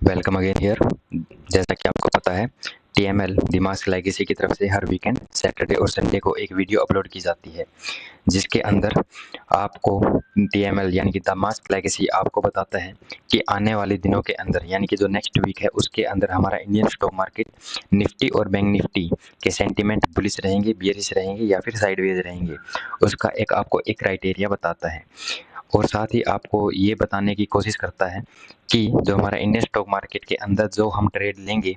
Welcome again here. जैसा कि आपको पता है, टीएमएल द मास्क लेगेसी की तरफ से हर वीकेंड सैटरडे और संडे को एक वीडियो अपलोड की जाती है, जिसके अंदर आपको टीएमएल यानी कि द मास्क लेगेसी आपको बताता है कि आने वाले दिनों के अंदर यानी कि जो नेक्स्ट वीक है उसके अंदर हमारा इंडियन स्टॉक मार्केट निफ्टी और बैंक निफ्टी के सेंटीमेंट बुलिश रहेंगे, बियरिश रहेंगे या फिर साइडवेज रहेंगे। उसका आपको एक क्राइटेरिया बताता है और साथ ही आपको ये बताने की कोशिश करता है कि जो हमारा इंडियन स्टॉक मार्केट के अंदर जो हम ट्रेड लेंगे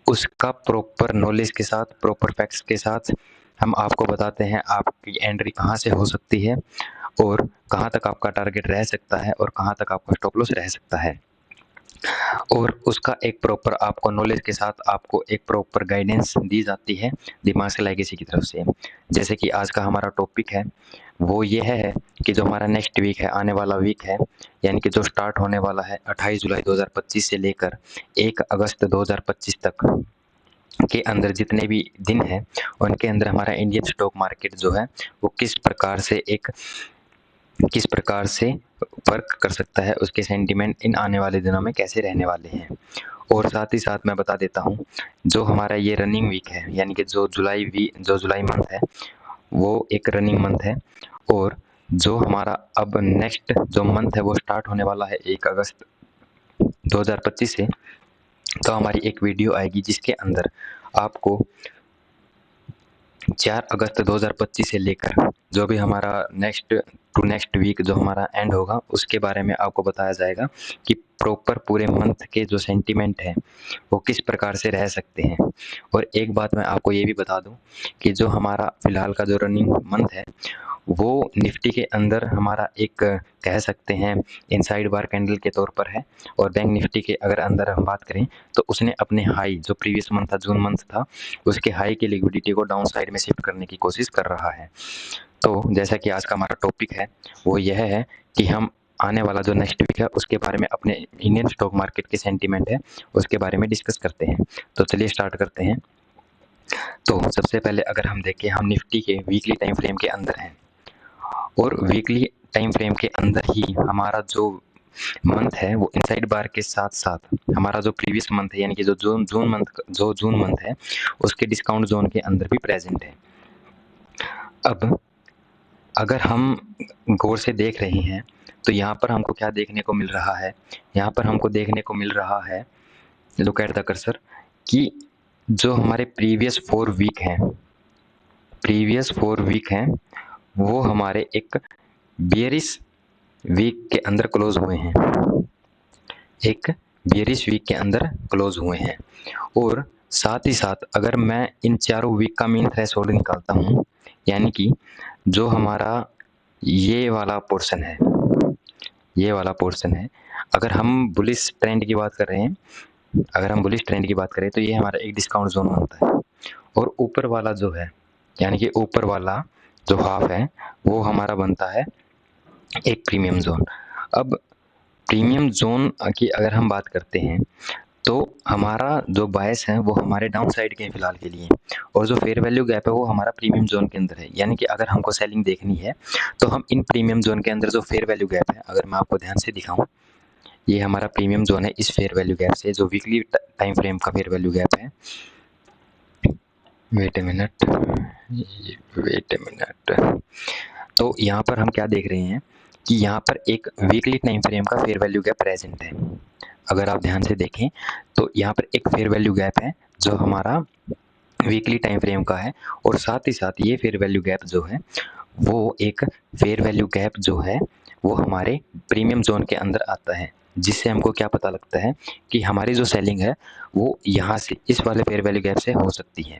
उसका प्रॉपर नॉलेज के साथ, प्रॉपर फैक्ट्स के साथ हम आपको बताते हैं आपकी एंट्री कहाँ से हो सकती है और कहाँ तक आपका टारगेट रह सकता है और कहाँ तक आपका स्टॉप लॉस रह सकता है। और उसका एक प्रॉपर आपको नॉलेज के साथ आपको एक प्रॉपर गाइडेंस दी जाती है दिमाग से लेगेसी की तरफ से। जैसे कि आज का हमारा टॉपिक है वो ये है कि जो हमारा नेक्स्ट वीक है, आने वाला वीक है, यानी कि जो स्टार्ट होने वाला है 28 जुलाई 2025 से लेकर 1 अगस्त 2025 तक के अंदर जितने भी दिन हैं उनके अंदर हमारा इंडियन स्टॉक मार्केट जो है वो किस प्रकार से वर्क कर सकता है, उसके सेंटीमेंट इन आने वाले दिनों में कैसे रहने वाले हैं। और साथ ही साथ मैं बता देता हूँ, जो हमारा ये रनिंग वीक है यानी कि जो जुलाई मंथ है वो एक रनिंग मंथ है और जो हमारा अब नेक्स्ट जो मंथ है वो स्टार्ट होने वाला है 1 अगस्त 2025 से। तो हमारी एक वीडियो आएगी जिसके अंदर आपको 4 अगस्त 2025 से लेकर जो भी हमारा नेक्स्ट वीक जो हमारा एंड होगा उसके बारे में आपको बताया जाएगा कि प्रॉपर पूरे मंथ के जो सेंटीमेंट हैं वो किस प्रकार से रह सकते हैं। और एक बात मैं आपको ये भी बता दूं कि जो हमारा फ़िलहाल का जो रनिंग मंथ है वो निफ्टी के अंदर हमारा एक कह सकते हैं इनसाइड बार कैंडल के तौर पर है और बैंक निफ्टी के अगर अंदर हम बात करें तो उसने अपने हाई जो प्रीवियस मंथ था, जून मंथ था, उसके हाई की लिक्विडिटी को डाउन साइड में शिफ्ट करने की कोशिश कर रहा है। तो जैसा कि आज का हमारा टॉपिक है वो यह है कि हम आने वाला जो नेक्स्ट वीक है उसके बारे में, अपने इंडियन स्टॉक मार्केट के सेंटीमेंट है उसके बारे में डिस्कस करते हैं। तो चलिए स्टार्ट करते हैं। तो सबसे पहले अगर हम देखें, हम निफ्टी के वीकली टाइम फ्रेम के अंदर हैं और वीकली टाइम फ्रेम के अंदर ही हमारा जो मंथ है वो इनसाइड बार के साथ साथ हमारा जो प्रीवियस मंथ है यानी कि जो जून मंथ है उसके डिस्काउंट जोन के अंदर भी प्रेजेंट है। अब अगर हम गौर से देख रहे हैं तो यहाँ पर हमको क्या देखने को मिल रहा है, यहाँ पर हमको देखने को मिल रहा है, लुक एट द कर्सर, कि जो हमारे प्रीवियस 4 वीक हैं वो हमारे एक बियरिश वीक के अंदर क्लोज हुए हैं, एक बियरिश वीक के अंदर क्लोज हुए हैं। और साथ ही साथ अगर मैं इन चारों वीक का मीन थ्रेशोल्ड निकालता हूँ यानी कि जो हमारा ये वाला पोर्शन है, अगर हम बुलिश ट्रेंड की बात कर रहे हैं, तो ये हमारा एक डिस्काउंट जोन बनता है और ऊपर वाला जो है यानी कि ऊपर वाला जो हाफ है वो हमारा बनता है एक प्रीमियम जोन। अब प्रीमियम जोन की अगर हम बात करते हैं तो हमारा जो बायस है वो हमारे डाउन साइड के फिलहाल के लिए, और जो फेयर वैल्यू गैप है वो हमारा प्रीमियम जोन के अंदर है। यानी कि अगर हमको सेलिंग देखनी है तो हम इन प्रीमियम जोन के अंदर जो फेयर वैल्यू गैप है, अगर मैं आपको ध्यान से दिखाऊं, ये हमारा प्रीमियम जोन है। इस फेयर वैल्यू गैप से जो वीकली टाइम फ्रेम का फेयर वैल्यू गैप है, वेट ए मिनट, तो यहाँ पर हम क्या देख रहे हैं कि यहाँ पर एक वीकली टाइम फ्रेम का फेयर वैल्यू गैप प्रेजेंट है। अगर आप ध्यान से देखें तो यहाँ पर एक फेयर वैल्यू गैप है जो हमारा वीकली टाइम फ्रेम का है और साथ ही साथ ये फेयर वैल्यू गैप जो है वो एक फेयर वैल्यू गैप जो है वो हमारे प्रीमियम जोन के अंदर आता है, जिससे हमको क्या पता लगता है कि हमारी जो सेलिंग है वो यहाँ से इस वाले फेयर वैल्यू गैप से हो सकती है,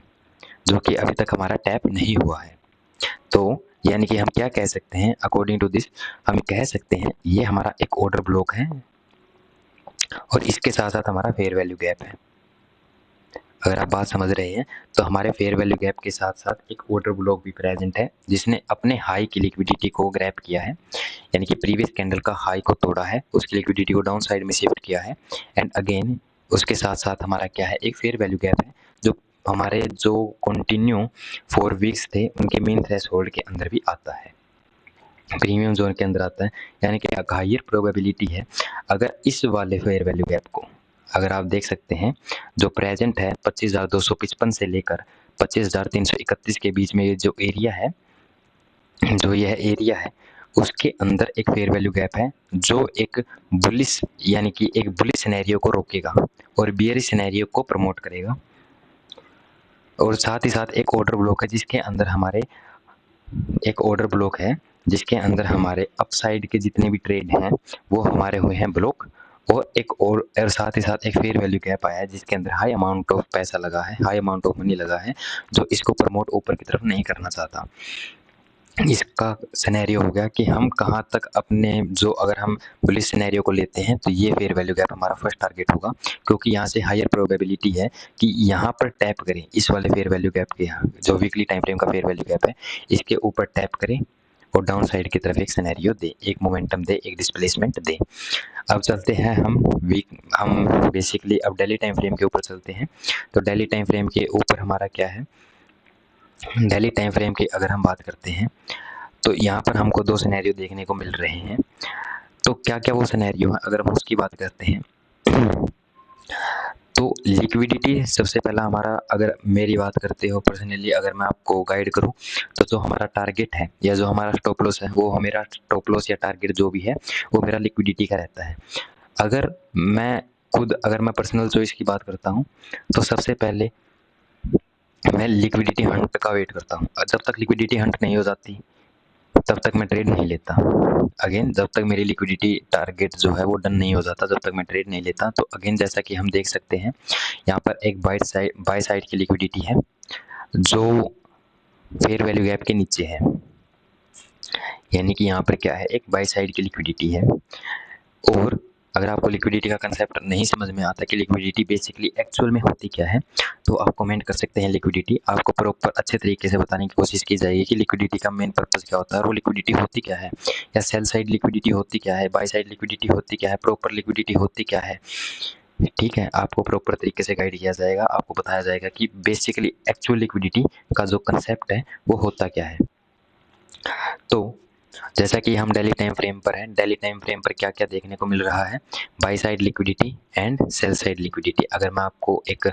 जो कि अभी तक हमारा टैप नहीं हुआ है। तो यानी कि हम क्या कह सकते हैं, अकॉर्डिंग टू दिस हम कह सकते हैं ये हमारा एक ऑर्डर ब्लॉक है और इसके साथ साथ हमारा फेयर वैल्यू गैप है। अगर आप बात समझ रहे हैं तो हमारे फेयर वैल्यू गैप के साथ साथ एक ऑर्डर ब्लॉक भी प्रेजेंट है जिसने अपने हाई की लिक्विडिटी को ग्रैब किया है, यानी कि प्रीवियस कैंडल का हाई को तोड़ा है, उसकी लिक्विडिटी को डाउन साइड में शिफ्ट किया है एंड अगेन उसके साथ साथ हमारा क्या है, एक फेयर वैल्यू गैप है जो हमारे जो कंटिन्यू 4 वीक्स थे उनके मेन थ्रेशोल्ड के अंदर भी आता है, प्रीमियम जोन के अंदर आता है। यानी कि हायर प्रोबेबिलिटी है अगर इस वाले फेयर वैल्यू गैप को, अगर आप देख सकते हैं जो प्रेजेंट है 25,255 से लेकर 25,331 के बीच में ये जो एरिया है, जो यह एरिया है, उसके अंदर एक फेयर वैल्यू गैप है जो एक बुलिश यानी कि एक बुलिश सिनेरियो को रोकेगा और बियरिश सिनेरियो को प्रमोट करेगा। और साथ ही साथ एक ऑर्डर ब्लॉक है जिसके अंदर हमारे अपसाइड के जितने भी ट्रेड हैं वो हमारे हुए हैं ब्लॉक। और साथ ही साथ एक फेयर वैल्यू गैप आया है जिसके अंदर हाई अमाउंट ऑफ पैसा लगा है, हाई अमाउंट ऑफ मनी लगा है, जो इसको प्रमोट ऊपर की तरफ नहीं करना चाहता। इसका सिनेरियो हो गया कि हम कहाँ तक अपने जो अगर हम बुलिश सिनेरियो को लेते हैं तो ये फेयर वैल्यू गैप हमारा फर्स्ट टारगेट होगा, क्योंकि यहाँ से हायर प्रोबेबिलिटी है कि यहाँ पर टैप करें, इस वाले फेयर वैल्यू गैप के यहाँ जो वीकली टाइम फ्रेम का फेयर वैल्यू गैप है इसके ऊपर टैप करें और डाउन साइड की तरफ एक सिनेरियो दे, एक मोमेंटम दे, एक डिस्प्लेसमेंट दे। अब चलते हैं हम बेसिकली अब डेली टाइम फ्रेम के ऊपर चलते हैं। तो डेली टाइम फ्रेम के ऊपर हमारा क्या है, डेली टाइम फ्रेम की अगर हम बात करते हैं तो यहाँ पर हमको दो सिनेरियो देखने को मिल रहे हैं। तो क्या क्या वो सिनेरियो है अगर हम उसकी बात करते हैं तो लिक्विडिटी सबसे पहला हमारा, अगर मेरी बात करते हो पर्सनली, अगर मैं आपको गाइड करूं तो जो हमारा टारगेट है या जो हमारा स्टॉप लॉस है वो मेरा स्टॉप लॉस या टारगेट जो भी है वो मेरा लिक्विडिटी का रहता है। अगर मैं पर्सनल चॉइस की बात करता हूँ तो सबसे पहले मैं लिक्विडिटी हंट का वेट करता हूँ। जब तक लिक्विडिटी हंट नहीं हो जाती तब तक मैं ट्रेड नहीं लेता। अगेन जब तक मेरी लिक्विडिटी टारगेट जो है वो डन नहीं हो जाता जब तक मैं ट्रेड नहीं लेता। तो अगेन जैसा कि हम देख सकते हैं यहाँ पर एक बाय साइड की लिक्विडिटी है जो फेयर वैल्यू गैप के नीचे है, यानी कि यहाँ पर क्या है, एक बाय साइड की लिक्विडिटी है। और अगर आपको लिक्विडिटी का कंसेप्ट नहीं समझ में आता कि लिक्विडिटी बेसिकली एक्चुअल में होती क्या है तो आप कमेंट कर सकते हैं लिक्विडिटी। आपको प्रॉपर अच्छे तरीके से बताने की कोशिश की जाएगी कि लिक्विडिटी का मेन पर्पस क्या होता है और वो लिक्विडिटी होती क्या है, या सेल साइड लिक्विडिटी होती क्या है, बाय साइड लिक्विडिटी होती क्या है, प्रॉपर लिक्विडिटी होती क्या है। ठीक है, आपको प्रॉपर तरीके से गाइड किया जाएगा, आपको बताया जाएगा कि बेसिकली एक्चुअल लिक्विडिटी का जो कंसेप्ट है वो होता क्या है। तो जैसा कि हम डेली टाइम फ्रेम पर हैं, डेली टाइम फ्रेम पर क्या क्या देखने को मिल रहा है, by side liquidity and cell side liquidity. अगर मैं आपको एक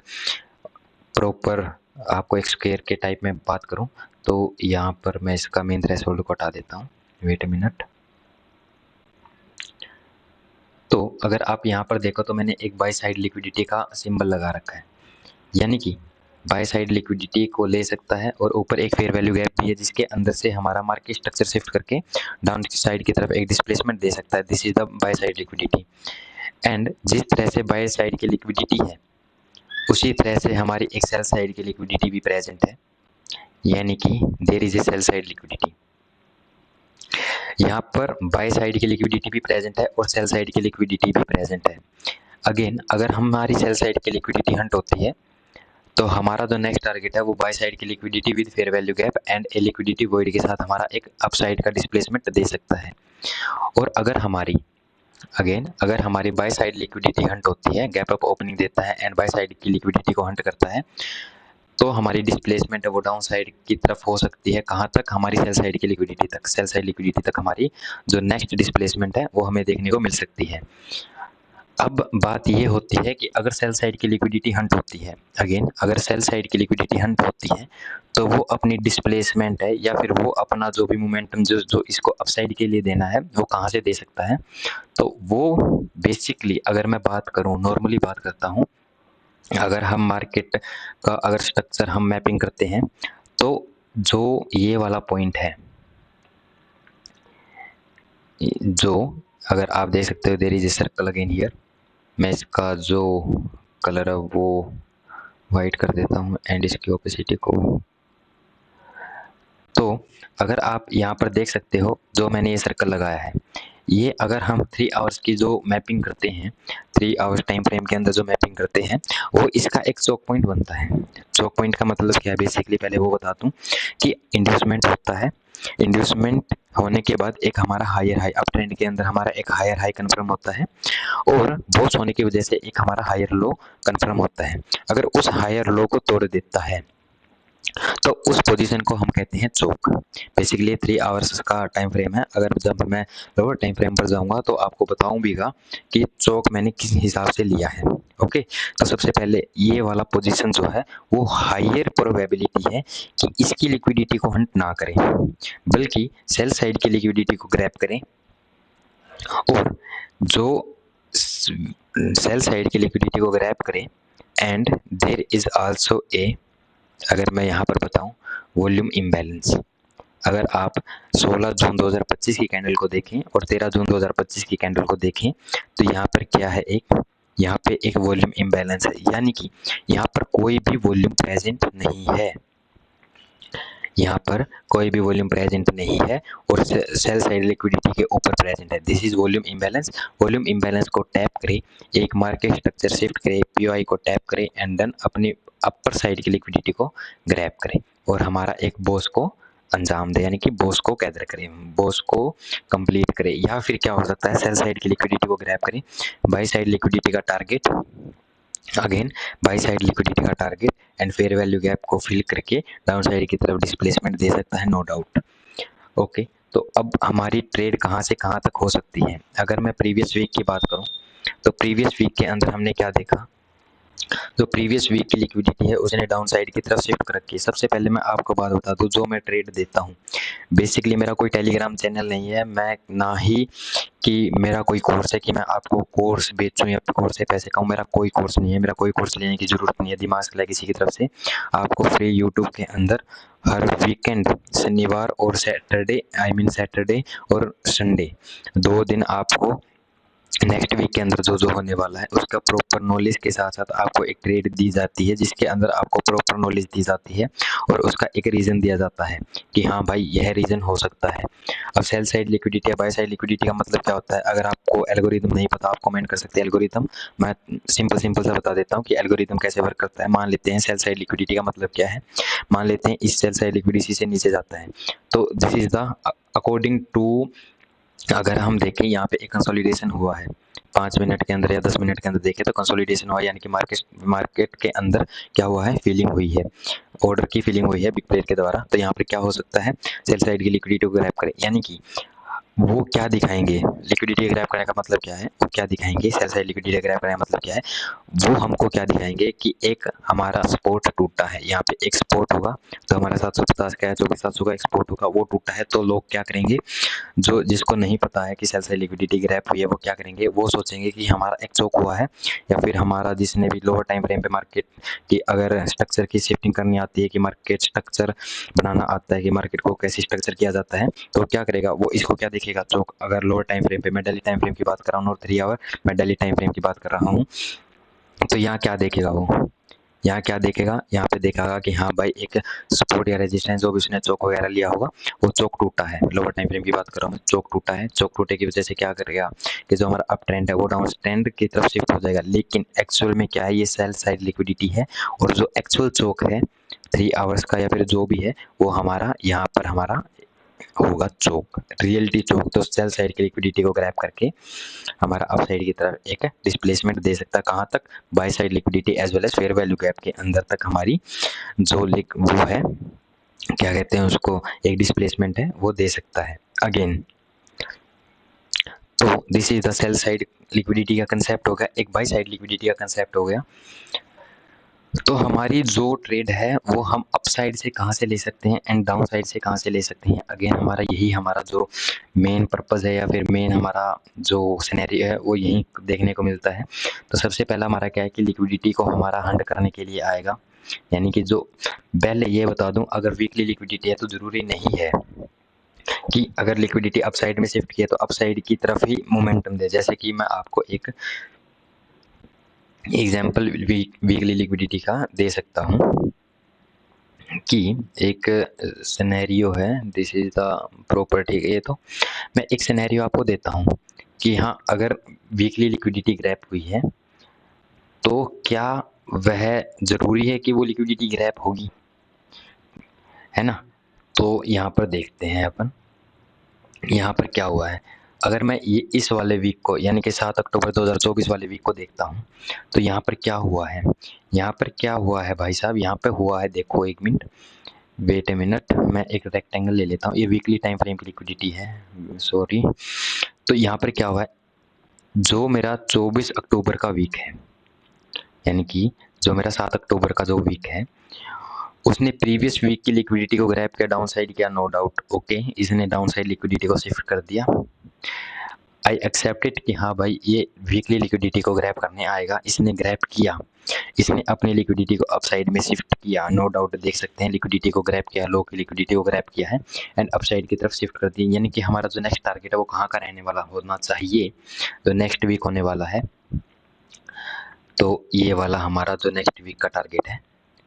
प्रॉपर एक स्क्वायर के टाइप में बात करूं तो यहाँ पर मैं इसका मेन थ्रेशोल्ड को हटा देता हूँ, वेट अ मिनट। तो अगर आप यहाँ पर देखो तो मैंने एक बाई साइड लिक्विडिटी का सिंबल लगा रखा है, यानी कि बाय साइड लिक्विडिटी को ले सकता है और ऊपर एक फेयर वैल्यू गैप भी है जिसके अंदर से हमारा मार्केट स्ट्रक्चर शिफ्ट करके डाउन साइड की तरफ एक डिस्प्लेसमेंट दे सकता है। This is the by side liquidity. And जिस तरह से बाय साइड की लिक्विडिटी है उसी तरह से हमारी एक सेल साइड की लिक्विडिटी भी प्रेजेंट है, यानी कि there is a sell side liquidity. यहाँ पर बाय साइड की लिक्विडिटी भी प्रेजेंट है और सेल साइड की लिक्विडिटी भी प्रेजेंट है। अगेन अगर हमारी सेल साइड की लिक्विडिटी हंट होती है तो हमारा जो नेक्स्ट टारगेट है वो बाय साइड की liquidity with fair value gap and a liquidity void के साथ हमारा एक अपसाइड का डिस्प्लेसमेंट दे सकता है। और अगर हमारी बाय साइड लिक्विडिटी हंट होती है, गैप अप ओपनिंग देता है एंड बाय साइड की लिक्विडिटी को हंट करता है तो हमारी डिस्प्लेसमेंट है वो डाउन साइड की तरफ हो सकती है। कहाँ तक, हमारी सेल साइड की लिक्विडिटी तक। सेल साइड लिक्विडिटी तक हमारी जो नेक्स्ट डिस्प्लेसमेंट है वो हमें देखने को मिल सकती है। अब बात ये होती है कि अगर सेल साइड की लिक्विडिटी हंट होती है, अगर सेल साइड की लिक्विडिटी हंट होती है तो वो अपनी डिस्प्लेसमेंट है या फिर वो अपना जो भी मोमेंटम जो इसको अपसाइड के लिए देना है वो कहाँ से दे सकता है। तो वो बेसिकली अगर मैं बात करूँ, नॉर्मली बात करता हूँ, अगर हम मार्केट का अगर स्ट्रक्चर हम मैपिंग करते हैं तो जो ये वाला पॉइंट है, जो अगर आप देख सकते हो there is a circle again here, मैं इसका जो कलर है वो वाइट कर देता हूँ एंड इसकी ओपेसिटी को। तो अगर आप यहाँ पर देख सकते हो जो मैंने ये सर्कल लगाया है, ये अगर हम 3 आवर्स की जो मैपिंग करते हैं, 3 आवर्स टाइम फ्रेम के अंदर जो मैपिंग करते हैं वो इसका एक चोक पॉइंट बनता है। चोक पॉइंट का मतलब क्या है, बेसिकली पहले वो बता दूं कि इंड्यूसमेंट होता है। इंड्यूसमेंट होने के बाद एक हमारा हायर हाई, अप ट्रेंड के अंदर हमारा एक हायर हाई कन्फर्म होता है और बॉस होने की वजह से एक हमारा हायर लो कन्फर्म होता है। अगर उस हायर लो को तोड़ देता है तो उस पोजीशन को हम कहते हैं चोक। बेसिकली 3 आवर्स का टाइम फ्रेम है। अगर जब मैं लोअर टाइम फ्रेम पर जाऊंगा तो आपको बताऊं भीगा कि चोक मैंने किस हिसाब से लिया है। ओके, तो सबसे पहले ये वाला पोजीशन जो है वो हायर प्रोबेबिलिटी है कि इसकी लिक्विडिटी को हंट ना करें, बल्कि सेल साइड की लिक्विडिटी को ग्रैब करें, और जो सेल साइड की लिक्विडिटी को ग्रैब करें। And there is also a, अगर मैं यहाँ पर बताऊं, वॉल्यूम इम्बैलेंस। अगर आप 16 जून 2025 की कैंडल को देखें और 13 जून 2025 की कैंडल को देखें तो यहाँ पर क्या है, यहाँ पे एक वॉल्यूम इम्बैलेंस है, यानी कि यहाँ पर कोई भी वॉल्यूम प्रेजेंट नहीं है, यहाँ पर कोई भी वॉल्यूम प्रेजेंट नहीं है और सेल साइड लिक्विडिटी के ऊपर प्रेजेंट है। This is volume imbalance. Volume imbalance को टैप करें, एक मार्केट स्ट्रक्चर शिफ्ट करें, पीओआई को टैप करें एंड देन अपनी अपर साइड की लिक्विडिटी को ग्रैब करें और हमारा एक बॉस को अंजाम दे, यानी कि बॉस को गैदर करें, बॉस को कंप्लीट करें। या फिर क्या हो सकता है, सेल साइड की लिक्विडिटी को ग्रैब करें, बाई साइड लिक्विडिटी का target, again buy side liquidity का target and fair value gap को फिल करके डाउन साइड की तरफ डिस्प्लेसमेंट दे सकता है, नो डाउट। ओके, तो अब हमारी ट्रेड कहाँ से कहाँ तक हो सकती है। अगर मैं प्रीवियस वीक की बात करूँ तो प्रीवियस वीक के अंदर हमने क्या देखा, जो प्रीवियस वीक की लिक्विडिटी है उसने डाउन साइड की तरफ शिफ्ट कर रखी है। सबसे पहले मैं आपको बात बता दूं, जो मैं ट्रेड देता हूं, बेसिकली मेरा कोई टेलीग्राम चैनल नहीं है, मैं ना ही कि मेरा कोई कोर्स है कि मैं आपको कोर्स बेचूं या कोर्स से पैसे खाऊं, मेरा कोई कोर्स नहीं है, मेरा कोई कोर्स लेने की ज़रूरत नहीं है, दिमाग से किसी की तरफ से। आपको फ्री यूट्यूब के अंदर हर वीकेंड शनिवार और सैटरडे, आई मीन सैटरडे और संडे 2 दिन आपको नेक्स्ट वीक के अंदर जो जो होने वाला है उसका प्रॉपर नॉलेज के साथ साथ आपको एक ट्रेड दी जाती है, जिसके अंदर आपको प्रॉपर नॉलेज दी जाती है और उसका एक रीज़न दिया जाता है कि हाँ भाई यह रीज़न हो सकता है। अब सेल साइड लिक्विडिटी या बाय साइड लिक्विडिटी का मतलब क्या होता है, अगर आपको एल्गोरिदम नहीं पता आप कमेंट कर सकते हैं एल्गोरिदम। मैं सिंपल सा बता देता हूँ कि एल्गोरिदम कैसे वर्क करता है। मान लेते हैं सेल साइड लिक्विडिटी का मतलब क्या है, मान लेते हैं इस सेल साइड लिक्विडिटी से नीचे जाता है, तो this is the according to, अगर हम देखें यहाँ पे एक कंसोलिडेशन हुआ है 5 मिनट के अंदर या 10 मिनट के अंदर देखें तो कंसोलिडेशन हुआ, यानी कि मार्केट के अंदर क्या हुआ है, फीलिंग हुई है, ऑर्डर की फीलिंग हुई है बिग प्लेयर के द्वारा। तो यहाँ पर क्या हो सकता है, सेल साइड की लिक्विडिटी को ग्रैब करें, यानी कि वो क्या दिखाएंगे, लिक्विडिटी ग्रैब करने का मतलब क्या है, वो क्या दिखाएंगे, सेल साइड लिक्विडिटी ग्रैब करने का मतलब क्या है, वो हमको क्या दिखाएंगे कि एक हमारा सपोर्ट टूटा है, यहाँ पे एक सपोर्ट होगा तो हमारा 750 का है, जो कि 700 का एक्सपोर्ट होगा, वो टूटा है, तो लोग क्या करेंगे, जो जिसको नहीं पता है कि सेल साइड लिक्विडिटी ग्रैब हुई है, वो क्या करेंगे, वो सोचेंगे कि हमारा एक चोक हुआ है, या फिर हमारा जिसने भी लोअर टाइम फ्रेम पे मार्केट की अगर स्ट्रक्चर की शिफ्टिंग करनी आती है, कि मार्केट स्ट्रक्चर बनाना आता है कि मार्केट को कैसे स्ट्रक्चर किया जाता है, तो क्या करेगा वो, इसको क्या देखेगा, चोक। अगर लोअर टाइम फ्रेम पे, मैं डेली टाइम फ्रेम की बात कर रहा हूँ और 3 आवर मैं डेली टाइम फ्रेम की बात कर रहा हूँ, तो यहाँ क्या देखेगा वो, यहाँ क्या देखेगा, यहाँ पे देखेगा कि हाँ भाई एक सपोर्ट या रेजिस्टेंस जो भी उसने चोक वगैरह लिया होगा वो चोक टूटा है, लोअर टाइम फ्रेम की बात कर रहा हूँ मैं, चोक टूटा है, चोक टूटे की वजह से क्या करेगा कि जो हमारा अप ट्रेंड है वो डाउन ट्रेंड की तरफ शिफ्ट हो जाएगा। लेकिन एक्चुअल में क्या है, ये सेल साइड लिक्विडिटी है और जो एक्चुअल चोक है 3 आवर्स का या फिर जो भी है वो हमारा यहाँ पर हमारा होगा चोक, रियलिटी चोक। तो सेल साइड की लिक्विडिटी को ग्रैब करके हमारा अप साइड की तरफ एक डिस्प्लेसमेंट दे सकता है, कहाँ तक, buy side liquidity as well as fair value gap के अंदर तक हमारी जो वो है, क्या कहते हैं उसको, एक डिस्प्लेसमेंट है वो दे सकता है। अगेन तो this is the cell side liquidity का कंसेप्ट हो गया, एक बाय साइड लिक्विडिटी का कंसेप्ट हो गया। तो हमारी जो ट्रेड है वो हम अप साइड से कहाँ से ले सकते हैं एंड डाउन साइड से कहाँ से ले सकते हैं। अगेन हमारा यही हमारा जो मेन पर्पज़ है या फिर मेन हमारा जो सिनेरियो है वो यही देखने को मिलता है। तो सबसे पहला हमारा क्या है कि लिक्विडिटी को हमारा हंड करने के लिए आएगा, यानी कि जो, पहले ये बता दूं, अगर वीकली लिक्विडिटी है तो ज़रूरी नहीं है कि अगर लिक्विडिटी अप साइड में शिफ्ट किया तो अप साइड की तरफ ही मोमेंटम दे। जैसे कि मैं आपको एक एग्जाम्पल वीकली लिक्विडिटी का दे सकता हूँ कि एक सिनेरियो है, दिस इज द प्रॉपर्टी। ये तो मैं एक सिनेरियो आपको देता हूँ कि हाँ अगर वीकली लिक्विडिटी ग्रैप हुई है तो क्या वह ज़रूरी है कि वो लिक्विडिटी ग्रैप होगी, है ना। तो यहाँ पर देखते हैं अपन, यहाँ पर क्या हुआ है, अगर मैं ये इस वाले वीक को यानी कि 7 अक्टूबर 2024 वाले वीक को देखता हूँ, तो यहाँ पर क्या हुआ है? यहाँ पर क्या हुआ है भाई साहब? यहाँ पे हुआ है, देखो 1 मिनट, वेट अ मिनट, मैं एक रेक्टेंगल ले लेता हूँ। ये वीकली टाइम फ्रेम की लिक्विडिटी है, सॉरी। तो यहाँ पर क्या हुआ है, जो मेरा 24 अक्टूबर का वीक है, यानी कि जो मेरा 7 अक्टूबर का जो वीक है, उसने प्रीवियस वीक की लिक्विडिटी को ग्रैब किया, डाउन साइड किया, नो डाउट, ओके, इसने डाउन साइड लिक्विडिटी को शिफ्ट कर दिया। आई एक्सेप्टेड कि हाँ भाई ये वीकली लिक्विडिटी को ग्रैब करने आएगा, इसने ग्रैब किया, इसने अपनी लिक्विडिटी को अपसाइड में शिफ्ट किया, नो डाउट, देख सकते हैं लिक्विडिटी को ग्रैब किया, लो की लिक्विडिटी को ग्रैब किया है एंड अपसाइड की तरफ शिफ्ट कर दी। यानी कि हमारा जो नेक्स्ट टारगेट है वो कहाँ का रहने वाला होना चाहिए, जो नेक्स्ट वीक होने वाला है, तो ये वाला हमारा जो नेक्स्ट वीक का टारगेट है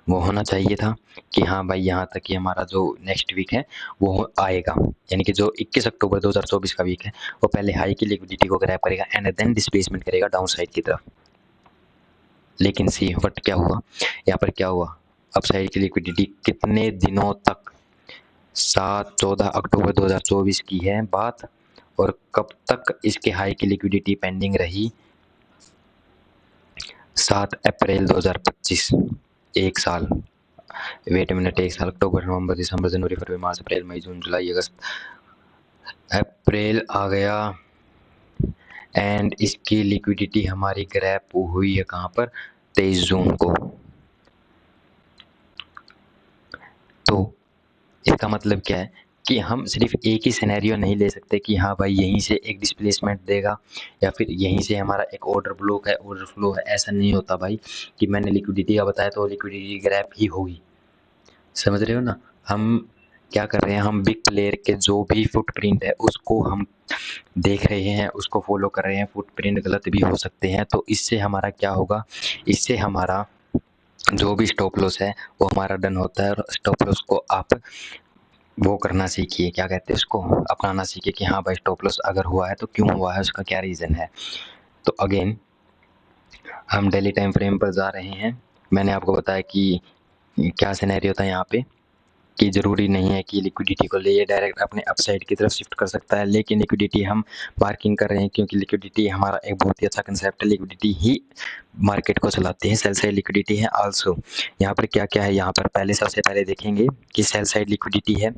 वो होना चाहिए था कि हाँ भाई यहाँ तक कि हमारा जो नेक्स्ट वीक है वो आएगा, यानी कि जो 21 अक्टूबर 2024 का वीक है वो पहले हाई की लिक्विडिटी को ग्रैब करेगा एंड देन डिस्प्लेसमेंट करेगा डाउन साइड की तरफ। लेकिन सी व्हाट क्या हुआ, यहाँ पर क्या हुआ, अप साइड की लिक्विडिटी कितने दिनों तक, 14 अक्टूबर 2024 की है बात, और कब तक इसके हाई की लिक्विडिटी पेंडिंग रही, 7 अप्रैल 2025, एक साल, वेट अ मिनट, एक साल, अक्टूबर नवंबर दिसंबर जनवरी फरवरी मार्च अप्रैल मई जून जुलाई अगस्त, अप्रैल आ गया एंड इसकी लिक्विडिटी हमारी ग्रैब हुई है कहाँ पर, 23 जून को। तो इसका मतलब क्या है कि हम सिर्फ एक ही सिनेरियो नहीं ले सकते कि हाँ भाई यहीं से एक डिस्प्लेसमेंट देगा या फिर यहीं से हमारा एक ऑर्डर ब्लॉक है, ऑर्डर फ्लो है, ऐसा नहीं होता भाई कि मैंने लिक्विडिटी का बताया तो लिक्विडिटी ग्रैब ही होगी, समझ रहे हो ना। हम क्या कर रहे हैं, हम बिग प्लेयर के जो भी फुटप्रिंट है उसको हम देख रहे हैं, उसको फॉलो कर रहे हैं, फुटप्रिंट गलत भी हो सकते हैं, तो इससे हमारा क्या होगा, इससे हमारा जो भी स्टॉप लॉस है वो हमारा डन होता है, और स्टॉप लॉस को आप वो करना सीखिए, क्या कहते हैं उसको, अपनाना सीखिए कि हाँ भाई स्टॉप लॉस अगर हुआ है तो क्यों हुआ है, उसका क्या रीज़न है। तो अगेन हम डेली टाइम फ्रेम पर जा रहे हैं। मैंने आपको बताया कि क्या सिनेरियो था यहाँ पे, कि ज़रूरी नहीं है कि लिक्विडिटी को ले डायरेक्ट अपने अपसाइड की तरफ शिफ्ट कर सकता है, लेकिन लिक्विडिटी हम पार्किंग कर रहे हैं क्योंकि लिक्विडिटी हमारा एक बहुत ही अच्छा कंसेप्ट है, लिक्विडिटी ही मार्केट को चलाती है, सेल साइड लिक्विडिटी है आल्सो। यहाँ पर क्या क्या है, यहाँ पर पहले सबसे पहले देखेंगे कि सेल साइड लिक्विडिटी है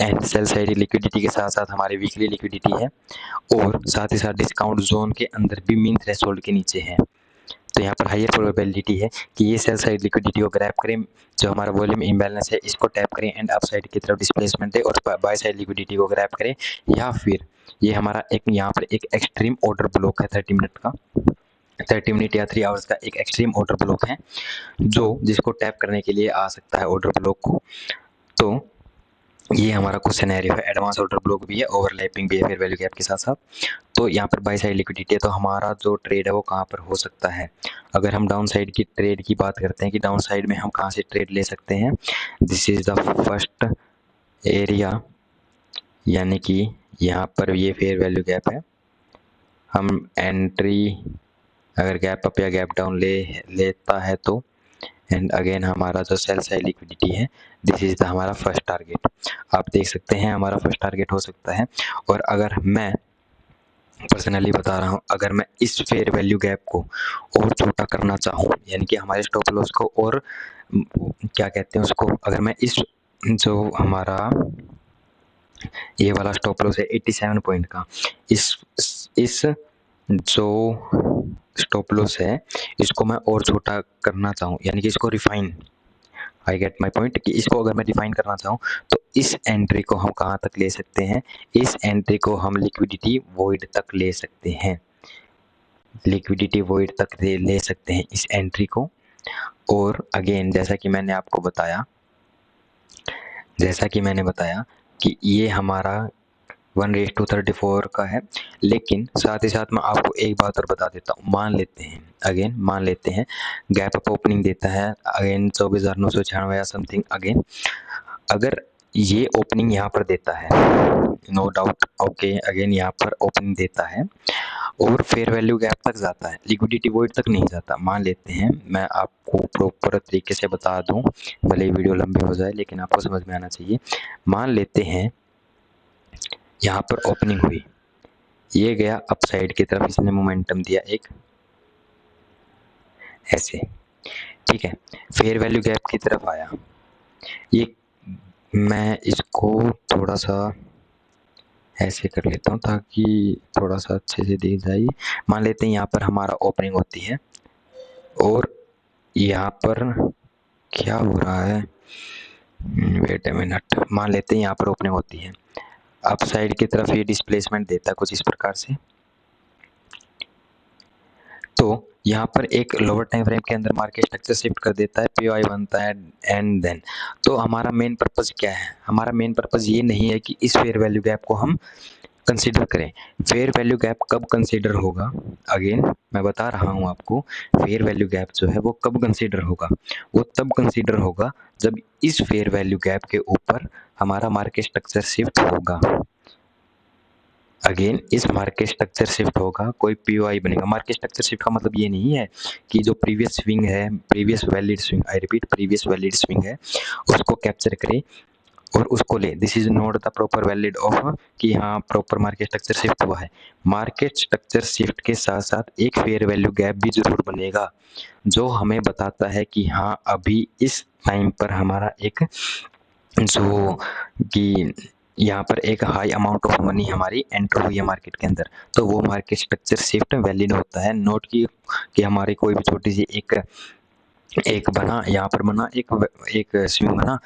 एंड सेल साइड लिक्विडिटी के साथ साथ हमारी वीकली लिक्विडिटी है, और साथ ही साथ डिस्काउंट जोन के अंदर भी मीन थ्रेशोल्ड के नीचे है। तो यहाँ पर हायर प्रोबेबिलिटी है कि ये सेल साइड लिक्विडिटी को ग्रैब करें, जो हमारा वॉल्यूम इम्बैलेंस है इसको टैप करें एंड अप साइड की तरफ डिस्प्लेसमेंट है, और बाय साइड लिक्विडिटी को ग्रैब करें, या फिर ये हमारा एक यहाँ पर एक एक्सट्रीम ऑर्डर ब्लॉक है 30 मिनट का, 30 मिनट या 3 आवर्स का एक एक्सट्रीम ऑर्डर ब्लॉक है जो जिसको टैप करने के लिए आ सकता है ऑर्डर ब्लॉक को। तो ये हमारा कुछ सिनेरियो है, एडवांस ऑर्डर ब्लॉक भी है, ओवरलैपिंग भी है फेयर वैल्यू गैप के साथ साथ। तो यहाँ पर बाई साइड लिक्विडिटी है, तो हमारा जो ट्रेड है वो कहाँ पर हो सकता है। अगर हम डाउन साइड की ट्रेड की बात करते हैं कि डाउन साइड में हम कहाँ से ट्रेड ले सकते हैं, this is the first area, यानी कि यहाँ पर ये फेयर वैल्यू गैप है, हम एंट्री अगर गैप अप या गैप डाउन लेता है तो, एंड अगेन हमारा जो सेल साइड लिक्विडिटी है, दिस इज द हमारा फर्स्ट टारगेट। आप देख सकते हैं हमारा फर्स्ट टारगेट हो सकता है। और अगर मैं पर्सनली बता रहा हूँ, अगर मैं इस फेयर वैल्यू गैप को और छोटा करना चाहूँ, यानी कि हमारे स्टॉप लॉस को और क्या कहते हैं उसको, अगर मैं इस जो हमारा ये वाला स्टॉप लॉस है 87 पॉइंट का, इस जो स्टॉप लॉस है इसको मैं और छोटा करना चाहूँ, यानी कि इसको refine, I get my point, कि इसको अगर मैं डिफाइन करना चाहूँ तो इस एंट्री को हम कहाँ तक ले सकते हैं, इस एंट्री को हम लिक्विडिटी वॉइड तक ले सकते हैं, लिक्विडिटी वॉइड तक ले सकते हैं इस एंट्री को। और अगेन जैसा कि मैंने बताया कि ये हमारा 1:34 का है, लेकिन साथ ही साथ मैं आपको एक बात और बता देता हूँ, मान लेते हैं गैप अप ओपनिंग देता है अगेन 24,996 या समथिंग, अगेन अगर ये ओपनिंग यहाँ पर देता है, नो डाउट, ओके, अगेन यहाँ पर ओपनिंग देता है और फेयर वैल्यू गैप तक जाता है, लिक्विडिटी वॉइड तक नहीं जाता, मान लेते हैं, मैं आपको प्रॉपर तरीके से बता दूं, भले ही वीडियो लंबी हो जाए लेकिन आपको समझ में आना चाहिए। मान लेते हैं यहाँ पर ओपनिंग हुई, ये गया अपसाइड की तरफ, इसने मोमेंटम दिया एक ऐसे, ठीक है। फेयर वैल्यू गैप की तरफ आया, ये मैं इसको थोड़ा सा ऐसे कर लेता हूँ ताकि थोड़ा सा अच्छे से दिख जाए। मान लेते हैं यहाँ पर हमारा ओपनिंग होती है और यहाँ पर क्या हो रहा है, वेट ए मिनट, मान लेते हैं यहाँ पर ओपनिंग होती है, अप साइड की तरफ ये डिस्प्लेसमेंट देता है कुछ इस प्रकार से। तो यहाँ पर एक लोअर टाइम फ्रेम के अंदर मार्केट स्ट्रक्चर शिफ्ट कर देता है, पीओआई बनता है एंड देन। तो हमारा मेन पर्पस क्या है, हमारा मेन पर्पस ये नहीं है कि इस फेयर वैल्यू गैप को हम कंसीडर करें। फेयर वैल्यू गैप कब कंसीडर होगा, अगेन मैं बता रहा हूँ आपको, फेयर वैल्यू गैप जो है वो कब कंसीडर होगा, वो तब कंसीडर होगा जब इस फेयर वैल्यू गैप के ऊपर हमारा मार्केट स्ट्रक्चर शिफ्ट होगा। अगेन इस मार्केट स्ट्रक्चर शिफ्ट होगा, कोई पीओआई बनेगा। मार्केट स्ट्रक्चर शिफ्ट का मतलब ये नहीं है कि जो प्रीवियस स्विंग है, previous valid swing, I repeat previous valid swing है, उसको कैप्चर करे और उसको ले। This is not the proper valid of कि हाँ प्रॉपर मार्केट स्ट्रक्चर शिफ्ट हुआ है। मार्केट स्ट्रक्चर शिफ्ट के साथ साथ एक फेयर वैल्यू गैप भी जरूर बनेगा जो हमें बताता है कि हाँ अभी इस टाइम पर हमारा एक जो कि यहाँ पर एक हाई अमाउंट ऑफ मनी हमारी एंटर हुई है मार्केट के अंदर, तो वो मार्केट स्ट्रक्चर शिफ्ट वैलिड होता है। नोट कि हमारी कोई भी छोटी सी एक बना, यहाँ पर बना एक स्विंग बना,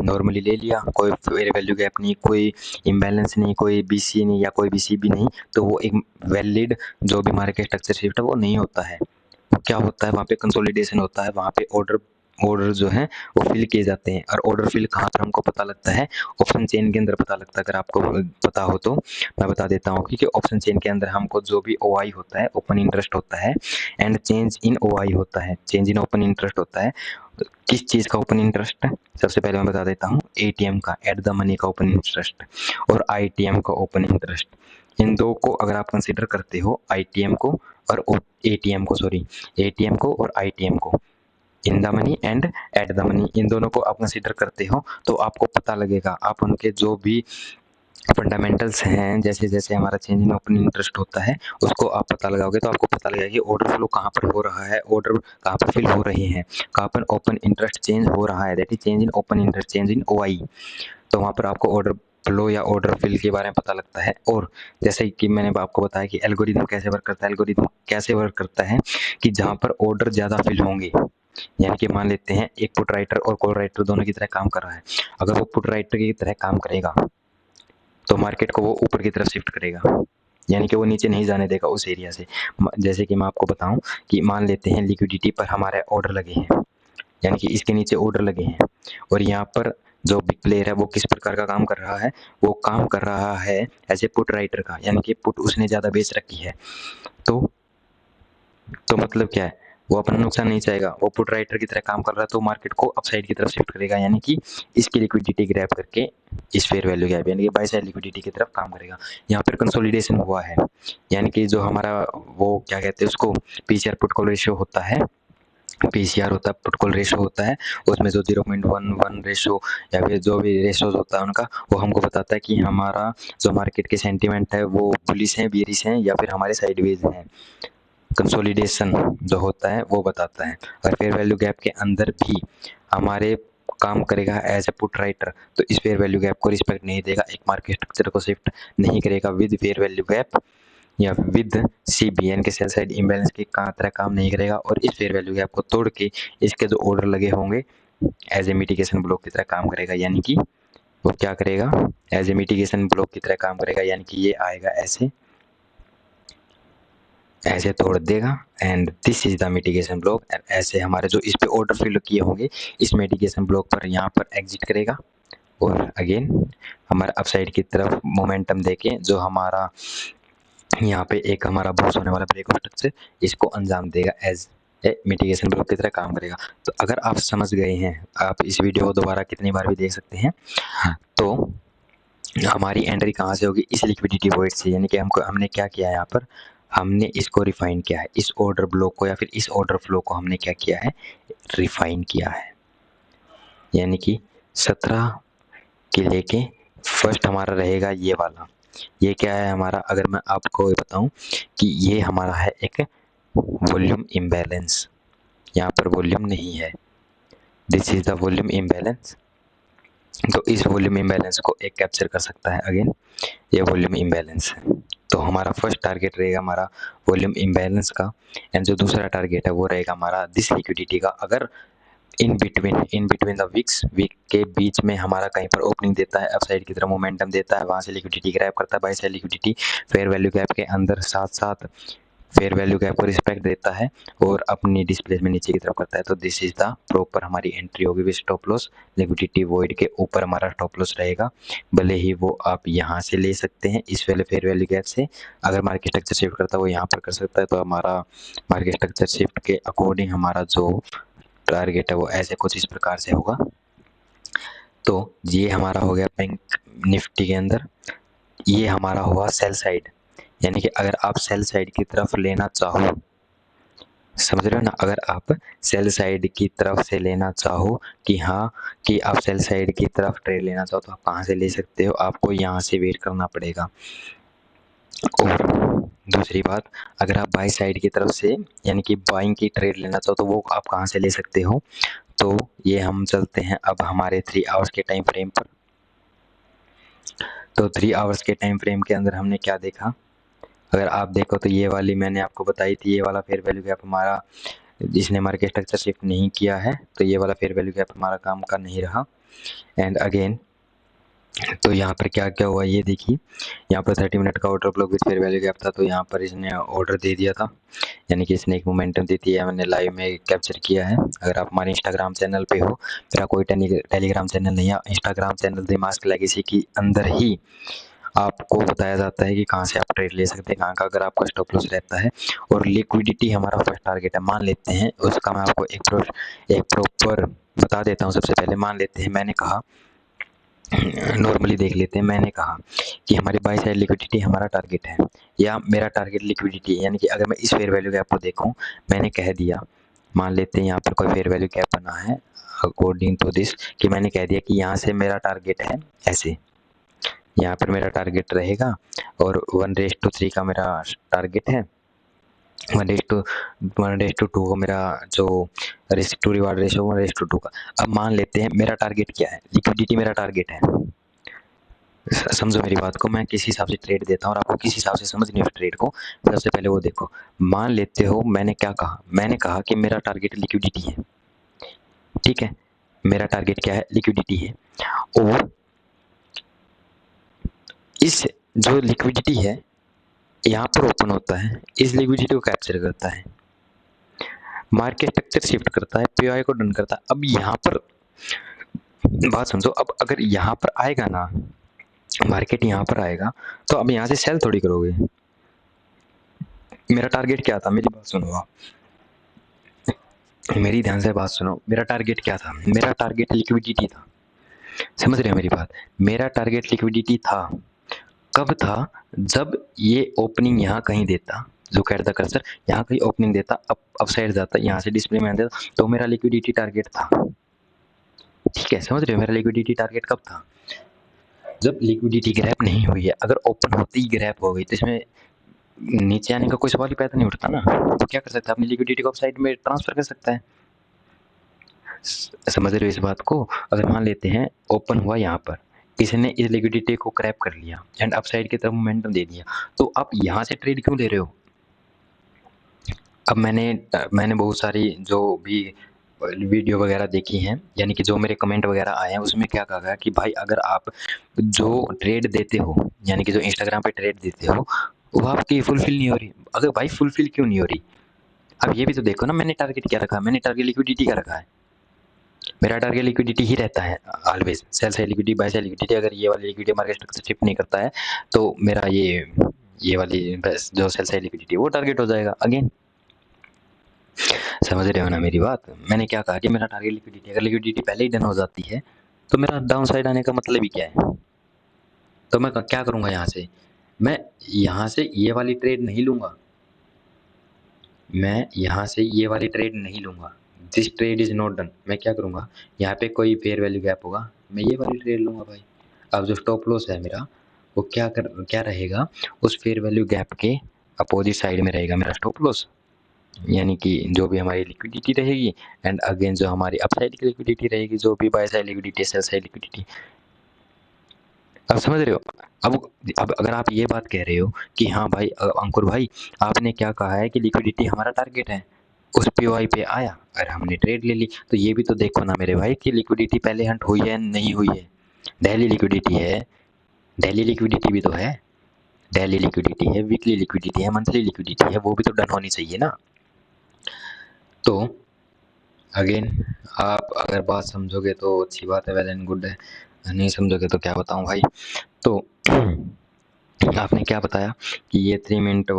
नॉर्मली ले लिया, कोई फेयर वैल्यू गैप नहीं, कोई इम्बैलेंस नहीं, कोई बीसी नहीं या कोई बीसीबी नहीं, तो वो एक वैलिड जो भी मार्केट स्ट्रक्चर शिफ्ट है वो नहीं होता है। वो क्या होता है, वहाँ पे कंसोलिडेशन होता है, वहाँ पे ऑर्डर जो है वो फिल किए जाते हैं। और ऑर्डर फिल कहाँ पर हमको पता लगता है, ऑप्शन चेन के अंदर पता लगता है। अगर आपको पता हो तो मैं बता देता हूँ कि ऑप्शन चेन के अंदर हमको जो भी ओआई होता है, ओपन इंटरेस्ट होता है, एंड चेंज इन ओआई होता है, चेंज इन ओपन इंटरेस्ट होता है। किस चीज़ का ओपन इंटरेस्ट है, सबसे पहले मैं बता देता हूँ, एटीएम का, एट द मनी का ओपन इंटरेस्ट और आईटीएम का ओपन इंटरेस्ट। इन दो को अगर आप कंसिडर करते हो, आईटीएम को और एटीएम को, सॉरी एटीएम को और आईटीएम को, in the money and at the money, इन दोनों को आप कंसिडर करते हो तो आपको पता लगेगा, आप उनके जो भी फंडामेंटल्स हैं, जैसे जैसे हमारा चेंज इन ओपन इंटरेस्ट होता है उसको आप पता लगाओगे तो आपको पता लगेगा कि ऑर्डर फ्लो कहाँ पर हो रहा है, ऑर्डर कहाँ पर फिल हो रहे हैं, कहाँ पर ओपन इंटरेस्ट चेंज हो रहा है, that is change in open interest, change in OI. तो वहाँ पर आपको ऑर्डर फ्लो या ऑर्डर फिल के बारे में पता लगता है। और जैसे कि मैंने आपको बताया कि एल्गोरिथम कैसे वर्क करता है, एल्गोरिथम कैसे वर्क करता है कि जहाँ पर ऑर्डर ज़्यादा फिल होंगे, यानी कि मान लेते हैं एक पुट राइटर और कॉल राइटर दोनों की तरह काम कर रहा है, अगर वो पुट राइटर की तरह काम करेगा तो मार्केट को वो ऊपर की तरफ शिफ्ट करेगा, यानी कि वो नीचे नहीं जाने देगा उस एरिया से। जैसे कि मैं आपको बताऊं कि मान लेते हैं लिक्विडिटी पर हमारे ऑर्डर लगे हैं, यानी कि इसके नीचे ऑर्डर लगे हैं और यहाँ पर जो बिग प्लेयर है वो किस प्रकार का काम कर रहा है, वो काम कर रहा है एज ए पुट राइटर का, यानी कि पुट उसने ज़्यादा बेच रखी है। तो मतलब क्या है, वो अपना नुकसान नहीं चाहेगा, वो पुट राइटर की तरह काम कर रहा है, तो मार्केट को अपसाइड की तरफ शिफ्ट करेगा, यानी कि इसकी लिक्विडिटी ग्रैब करके इस फेयर वैल्यू गैप यानी कि बाय साइड लिक्विडिटी की तरफ काम करेगा। यहाँ पर कंसोलिडेशन हुआ है, यानी कि जो हमारा वो क्या कहते हैं उसको, पीसीआर पुट कॉल रेशियो होता है, पीसीआर होता है, पुट कॉल रेशो होता है, उसमें जो 0.11 रेशो या फिर जो भी रेशोज होता है उनका, वो हमको बताता है कि हमारा जो मार्केट के सेंटीमेंट है वो बुलिश है, बेरिश है या फिर हमारे साइडवेज हैं। कंसोलिडेशन जो होता है वो बताता है। और फेयर वैल्यू गैप के अंदर भी हमारे काम करेगा एज ए पुट राइटर, तो इस फेयर वैल्यू गैप को रिस्पेक्ट नहीं देगा, एक मार्केट स्ट्रक्चर को शिफ्ट नहीं करेगा विद फेयर वैल्यू गैप या विद सीबीएन के सेल साइड इम्बैलेंस की तरह काम नहीं करेगा, और इस फेयर वैल्यू गैप को तोड़ के इसके जो ऑर्डर लगे होंगे एज ए मिटिगेशन ब्लॉक की तरह काम करेगा, यानी कि वो क्या करेगा, एज ए मिटिगेशन ब्लॉक की तरह काम करेगा, यानी कि ये आएगा ऐसे ऐसे तोड़ देगा and this is the mitigation block. ऐसे हमारे जो इस पे ऑर्डर फिल किए होंगे इस मिटिगेशन ब्लॉक पर यहाँ पर एग्जिट करेगा और अगेन हमारा अपसाइड की तरफ मोमेंटम देके जो हमारा यहाँ पे एक हमारा बॉस होने वाला ब्रेक ऑफ स्ट्रक्चर, इसको अंजाम देगा एज ए मिटिगेशन ब्लॉक की तरह काम करेगा। तो अगर आप समझ गए हैं, आप इस वीडियो को दोबारा कितनी बार भी देख सकते हैं। तो हमारी एंट्री कहाँ से होगी, इस लिक्विडिटी वॉइड से, यानी कि हमने क्या किया है, यहाँ पर हमने इसको रिफाइन किया है, इस ऑर्डर ब्लॉक को या फिर इस ऑर्डर फ्लो को हमने क्या किया है, रिफाइन किया है। यानी कि 17 के लेके फर्स्ट हमारा रहेगा ये वाला, ये क्या है हमारा, अगर मैं आपको बताऊं कि ये हमारा है एक वॉल्यूम इम्बैलेंस, यहाँ पर वॉल्यूम नहीं है, this is the volume imbalance. तो इस वॉल्यूम इम्बैलेंस को एक कैप्चर कर सकता है अगेन, ये वॉल्यूम इम्बैलेंस है। तो हमारा फर्स्ट टारगेट रहेगा हमारा वॉल्यूम इम्बैलेंस का, एंड जो दूसरा टारगेट है वो रहेगा हमारा दिस लिक्विडिटी का। अगर इन बिटवीन द वीक के बीच में हमारा कहीं पर ओपनिंग देता है, अपसाइड की तरफ मोमेंटम देता है, वहाँ से लिक्विडिटी ग्रैब करता है, by side liquidity fair value gap के अंदर साथ साथ फेयर वैल्यू गैप को रिस्पेक्ट देता है और अपनी डिस्प्लेसमेंट नीचे की तरफ करता है, तो दिस इज द प्रॉपर हमारी एंट्री होगी with stop loss. Liquidity void के ऊपर हमारा स्टॉप लॉस रहेगा, भले ही वो आप यहाँ से ले सकते हैं इस वाले फेयर वैल्यू गैप से। अगर मार्केट स्ट्रक्चर शिफ्ट करता है वो यहाँ पर कर सकता है, तो हमारा मार्केट स्ट्रक्चर शिफ्ट के अकॉर्डिंग हमारा जो टारगेट है वो ऐसे कुछ इस प्रकार से होगा। तो ये हमारा हो गया बैंक निफ्टी के अंदर। ये हमारा हुआ सेल साइड, यानी कि अगर आप सेल साइड की तरफ लेना चाहो, समझ रहे हो ना, अगर आप सेल साइड की तरफ से लेना चाहो कि हाँ कि आप सेल साइड की तरफ ट्रेड लेना चाहो, तो आप कहाँ से ले सकते हो, आपको यहाँ से वेट करना पड़ेगा। और दूसरी बात, अगर आप बाई साइड की तरफ से यानी कि बाइंग की ट्रेड लेना चाहो तो वो आप कहाँ से ले सकते हो। तो ये हम चलते हैं अब हमारे 3 आवर्स के टाइम फ्रेम पर। तो 3 आवर्स के टाइम फ्रेम के अंदर हमने क्या देखा, अगर आप देखो तो ये वाली मैंने आपको बताई थी, ये वाला फेयर वैल्यू गैप हमारा जिसने मार्केट स्ट्रक्चर शिफ्ट नहीं किया है, तो ये वाला फेयर वैल्यू गैप हमारा काम का नहीं रहा। एंड अगेन तो यहाँ पर क्या क्या हुआ ये देखिए, यहाँ पर 30 मिनट का order block with fair value gap था, तो यहाँ पर इसने ऑर्डर दे दिया था, यानी कि इसने एक मोमेंटम दी थी, मैंने लाइव में कैप्चर किया है। अगर आप हमारे इंस्टाग्राम चैनल पे हो, मेरा कोई टेलीग्राम चैनल नहीं है, इंस्टाग्राम चैनल दिमाग लेगेसी की अंदर ही आपको बताया जाता है कि कहाँ से आप ट्रेड ले सकते हैं, कहाँ का अगर आपका स्टॉप लॉस रहता है। और लिक्विडिटी हमारा फर्स्ट टारगेट है, मान लेते हैं उसका मैं आपको एक प्रॉपर बता देता हूँ। सबसे पहले मान लेते हैं, मैंने कहा नॉर्मली देख लेते हैं, मैंने कहा कि हमारी बाई साइड लिक्विडिटी हमारा टारगेट है, या मेरा टारगेट लिक्विडिटी है, यानी कि अगर मैं इस फेयर वैल्यू गैप को देखूं, मैंने कह दिया, मान लेते हैं यहाँ पर कोई फेयर वैल्यू गैप बना है अकॉर्डिंग टू दिस, कि मैंने कह दिया कि यहाँ से मेरा टारगेट है ऐसे, यहाँ पर मेरा टारगेट रहेगा और 1:3 का मेरा टारगेट है, 1:2 को मेरा जो रिस्क टू रिवार्ड रेशियो 1:2 का। अब मान लेते हैं मेरा टारगेट क्या है, लिक्विडिटी मेरा टारगेट है। समझो मेरी बात को, मैं किस हिसाब से ट्रेड देता हूँ और आपको किस हिसाब से समझनी है उस ट्रेड को। सबसे पहले वो देखो, मान लेते हो मैंने क्या कहा, मैंने कहा कि मेरा टारगेट लिक्विडिटी है, ठीक है, मेरा टारगेट क्या है, लिक्विडिटी है। और इस जो लिक्विडिटी है यहाँ पर ओपन होता है, इस लिक्विडिटी को कैप्चर करता है, मार्केट स्ट्रक्चर शिफ्ट करता है, पीओआई को डन करता है। अब यहाँ पर बात समझो, अब अगर यहाँ पर आएगा ना मार्केट, यहाँ पर आएगा तो अब यहाँ से सेल थोड़ी करोगे। मेरा टारगेट क्या था, मेरी बात सुनो आप, मेरी ध्यान से बात सुनो, मेरा टारगेट क्या था, मेरा टारगेट लिक्विडिटी था। समझ रहे हो मेरी बात, मेरा टारगेट लिक्विडिटी था। कब था, जब ये ओपनिंग यहाँ कहीं देता, जो कह द कर्सर यहाँ कहीं ओपनिंग देता, अप साइड जाता, यहाँ से डिस्प्ले में देता, तो मेरा लिक्विडिटी टारगेट था। ठीक है, समझ रहे हो, मेरा लिक्विडिटी टारगेट कब था, जब लिक्विडिटी ग्रैप नहीं हुई है। अगर ओपन होते ही ग्रैप हो गई तो इसमें नीचे आने का कोई सवाल ही पैदा नहीं उठता ना, तो क्या कर सकता है, अपनी लिक्विडिटी को अप साइड में ट्रांसफर कर सकता है। समझ रहे हो इस बात को, अगर मान लेते हैं ओपन हुआ यहाँ पर, इसने इस लिक्विडिटी को क्रैप कर लिया एंड अपसाइड की तरफ मोमेंटम दे दिया, तो आप यहाँ से ट्रेड क्यों ले रहे हो। अब मैंने बहुत सारी जो भी वीडियो वगैरह देखी हैं, यानी कि जो मेरे कमेंट वगैरह आए हैं, उसमें क्या कहा गया कि भाई अगर आप जो ट्रेड देते हो, यानी कि जो इंस्टाग्राम पे ट्रेड देते हो, वो आपकी फुलफिल नहीं हो रही। अगर भाई फुलफिल क्यों नहीं हो रही, अब ये भी तो देखो ना, मैंने टारगेट क्या रखा है, मैंने टारगेट लिक्विडिटी क्या रखा है, मेरा टारगेट लिक्विडिटी ही रहता है always, cell side liquidity bye side liquidity. अगर ये वाली लिक्विडिटी मार्केट स्ट्रक्चर शिफ्ट नहीं करता है तो मेरा ये वाली जो सेल साइड लिक्विडिटी वो टारगेट हो जाएगा अगेन। समझ रहे हो ना मेरी बात, मैंने क्या कहा कि मेरा टारगेट लिक्विडिटी, अगर लिक्विडिटी पहले ही डन हो जाती है तो मेरा डाउन साइड आने का मतलब ही क्या है। तो मैं क्या करूँगा, यहाँ से मैं यहाँ से ये वाली ट्रेड नहीं लूँगा, मैं यहाँ से ये वाली ट्रेड नहीं लूँगा, this trade is not done. मैं क्या करूँगा, यहाँ पे कोई फेयर वैल्यू गैप होगा, मैं ये वाली ट्रेड लूँगा भाई। अब जो स्टॉप लॉस है मेरा वो क्या रहेगा, उस फेयर वैल्यू गैप के अपोजिट साइड में रहेगा मेरा स्टॉप लॉस, यानी कि जो भी हमारी लिक्विडिटी रहेगी एंड अगेन जो हमारी अपसाइड की लिक्विडिटी रहेगी, जो भी bye side liquidity, cell side liquidity. अब समझ रहे हो? अब अगर आप ये बात कह रहे हो कि हाँ भाई अंकुर भाई, आपने क्या कहा है कि लिक्विडिटी हमारा टारगेट है, उस पीओआई पे आया और हमने ट्रेड ले ली, तो ये भी तो देखो ना मेरे भाई कि लिक्विडिटी पहले हंट हुई है नहीं हुई है। डेली लिक्विडिटी है, डेली लिक्विडिटी भी तो है, डेली लिक्विडिटी है, वीकली लिक्विडिटी है, मंथली लिक्विडिटी है, वो भी तो डन होनी चाहिए ना। तो अगेन आप अगर बात समझोगे तो अच्छी बात है, वेल एंड गुड है, नहीं समझोगे तो क्या बताऊं भाई। तो आपने क्या बताया कि ये 30 मिनट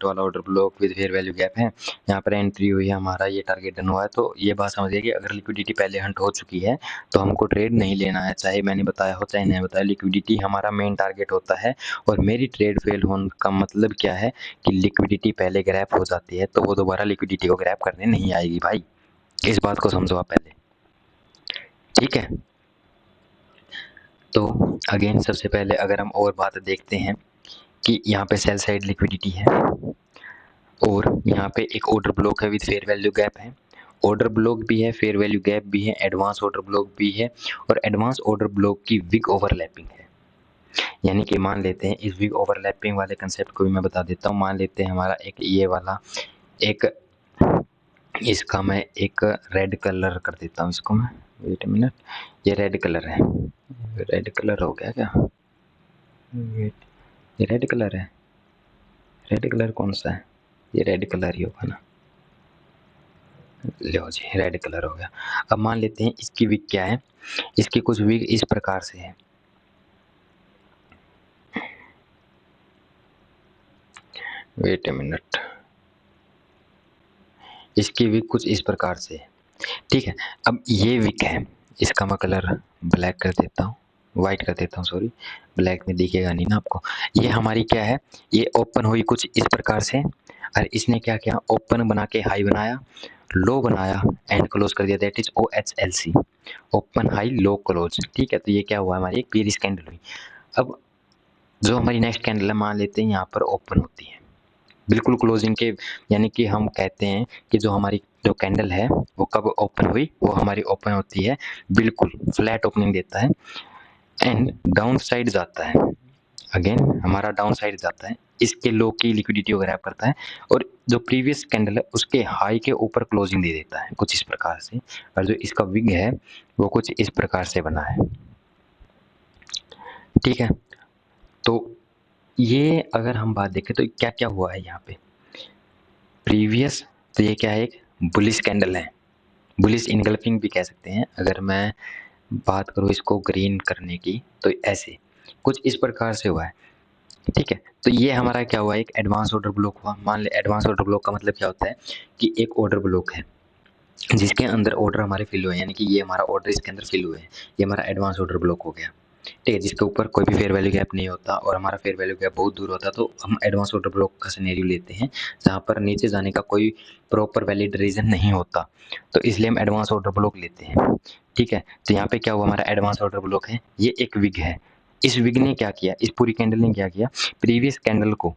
वाला order block with fair value gap है, यहाँ पर एंट्री हुई है, हमारा ये टारगेट डन हुआ है। तो ये बात समझिए कि अगर लिक्विडिटी पहले हंट हो चुकी है तो हमको ट्रेड नहीं लेना है, चाहे मैंने बताया हो चाहे नहीं बताया, लिक्विडिटी हमारा मेन टारगेट होता है। और मेरी ट्रेड फेल होने का मतलब क्या है कि लिक्विडिटी पहले ग्रैप हो जाती है तो वो दोबारा लिक्विडिटी को ग्रैप करने नहीं आएगी भाई, इस बात को समझो आप पहले, ठीक है। तो अगेन सबसे पहले अगर हम और बात देखते हैं कि यहाँ पे सेल साइड लिक्विडिटी है और यहाँ पे एक ऑर्डर ब्लॉक है विद फेयर वैल्यू गैप है, ऑर्डर ब्लॉक भी है, फेयर वैल्यू गैप भी है, एडवांस ऑर्डर ब्लॉक भी है, और एडवांस ऑर्डर ब्लॉक की विग ओवरलैपिंग है। यानी कि मान लेते हैं इस विग ओवरलैपिंग वाले कंसेप्ट को भी मैं बता देता हूँ। मान लेते हैं हमारा एक ये वाला, एक इसका मैं एक रेड कलर कर देता हूँ, इसको मैं, वेट मिनट, ये रेड कलर है, रेड कलर हो गया क्या, वेट, ये रेड कलर है, रेड कलर कौन सा है, ये रेड कलर ही होगा ना, लो जी रेड कलर हो गया। अब मान लेते हैं इसकी विग क्या है, इसकी कुछ विग इस प्रकार से है, वेट ए मिनट, इसकी विग कुछ इस प्रकार से है, ठीक है। अब ये विग है, इसका मैं कलर ब्लैक कर देता हूँ, वाइट कर देता हूँ, सॉरी, ब्लैक में दिखेगा नहीं ना आपको। ये हमारी क्या है, ये ओपन हुई कुछ इस प्रकार से, और इसने क्या किया, ओपन बना के हाई बनाया, लो बनाया एंड क्लोज कर दिया, that is OHLC, open high low close, ठीक है। तो ये क्या हुआ, हमारी एक पीरिश कैंडल हुई। अब जो हमारी नेक्स्ट कैंडल है, मान लेते हैं यहाँ पर ओपन होती है बिल्कुल क्लोजिंग के, यानी कि हम कहते हैं कि जो हमारी जो कैंडल है वो कब ओपन हुई, वो हमारी ओपन होती है बिल्कुल फ्लैट ओपनिंग देता है एंड डाउन साइड जाता है, अगेन हमारा डाउन साइड जाता है, इसके लो की लिक्विडिटी को ग्रैब करता है और जो प्रीवियस कैंडल है उसके हाई के ऊपर क्लोजिंग दे देता है कुछ इस प्रकार से, और जो इसका विग है वो कुछ इस प्रकार से बना है, ठीक है। तो ये अगर हम बात देखें तो क्या क्या हुआ है यहाँ पे प्रीवियस, तो ये क्या है, एक बुलिश कैंडल है, बुलिश इनगल्फिंग भी कह सकते हैं। अगर मैं बात करूँ इसको ग्रीन करने की तो ऐसे कुछ इस प्रकार से हुआ है, ठीक है। तो ये हमारा क्या हुआ, एक एडवांस ऑर्डर ब्लॉक हुआ। मान ले एडवांस ऑर्डर ब्लॉक का मतलब क्या होता है कि एक ऑर्डर ब्लॉक है जिसके अंदर ऑर्डर हमारे फिल हुए, यानी कि ये हमारा ऑर्डर इसके अंदर फिल हुए हैं, ये हमारा एडवांस ऑर्डर ब्लॉक हो गया, ठीक है, जिसके ऊपर कोई भी फेयर वैल्यू गैप नहीं होता और हमारा फेयर वैल्यू गैप बहुत दूर होता, तो हम एडवांस ऑर्डर ब्लॉक का सिनेरियो लेते हैं जहाँ पर नीचे जाने का कोई प्रॉपर वैलिड रीजन नहीं होता, तो इसलिए हम एडवांस ऑर्डर ब्लॉक लेते हैं, ठीक है। तो यहाँ पे क्या हुआ, हमारा एडवांस ऑर्डर ब्लॉक है, ये एक विग है, इस विग ने क्या किया, इस पूरी कैंडल ने क्या किया, प्रीवियस कैंडल को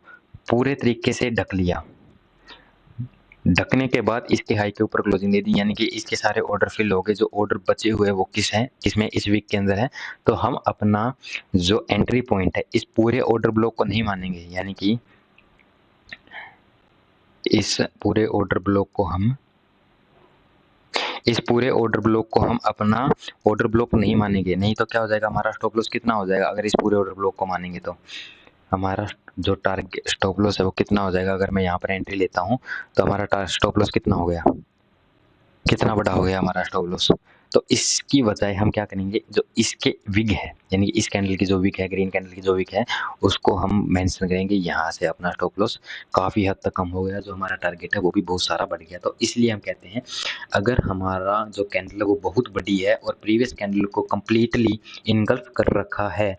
पूरे तरीके से ढक लिया, ढकने के बाद इसके हाई के ऊपर क्लोजिंग दे दी, यानी कि इसके सारे ऑर्डर फिल हो गए, जो ऑर्डर बचे हुए वो किस हैं, किसमें, इस वीक के अंदर है। तो हम अपना जो एंट्री पॉइंट है इस पूरे ऑर्डर ब्लॉक को नहीं मानेंगे, यानी कि इस पूरे ऑर्डर ब्लॉक को हम अपना ऑर्डर ब्लॉक नहीं मानेंगे, नहीं तो क्या हो जाएगा, हमारा स्टॉप लॉस कितना हो जाएगा, अगर इस पूरे ऑर्डर ब्लॉक को मानेंगे तो हमारा जो टारगेट स्टॉप लॉस है वो कितना हो जाएगा। अगर मैं यहाँ पर एंट्री लेता हूँ तो हमारा स्टॉप लॉस कितना हो गया, कितना बड़ा हो गया हमारा स्टॉप लॉस। तो इसकी बजाय हम क्या करेंगे, जो इसके विग है, यानी कि इस कैंडल की जो विग है, ग्रीन कैंडल की जो विग है, उसको हम मेंशन करेंगे, यहाँ से अपना स्टॉप लॉस काफ़ी हद तक कम हो गया, जो हमारा टारगेट है वो भी बहुत सारा बढ़ गया। तो इसलिए हम कहते हैं अगर हमारा जो कैंडल है वो बहुत बड़ी है और प्रीवियस कैंडल को कम्प्लीटली इनगल्फ कर रखा है,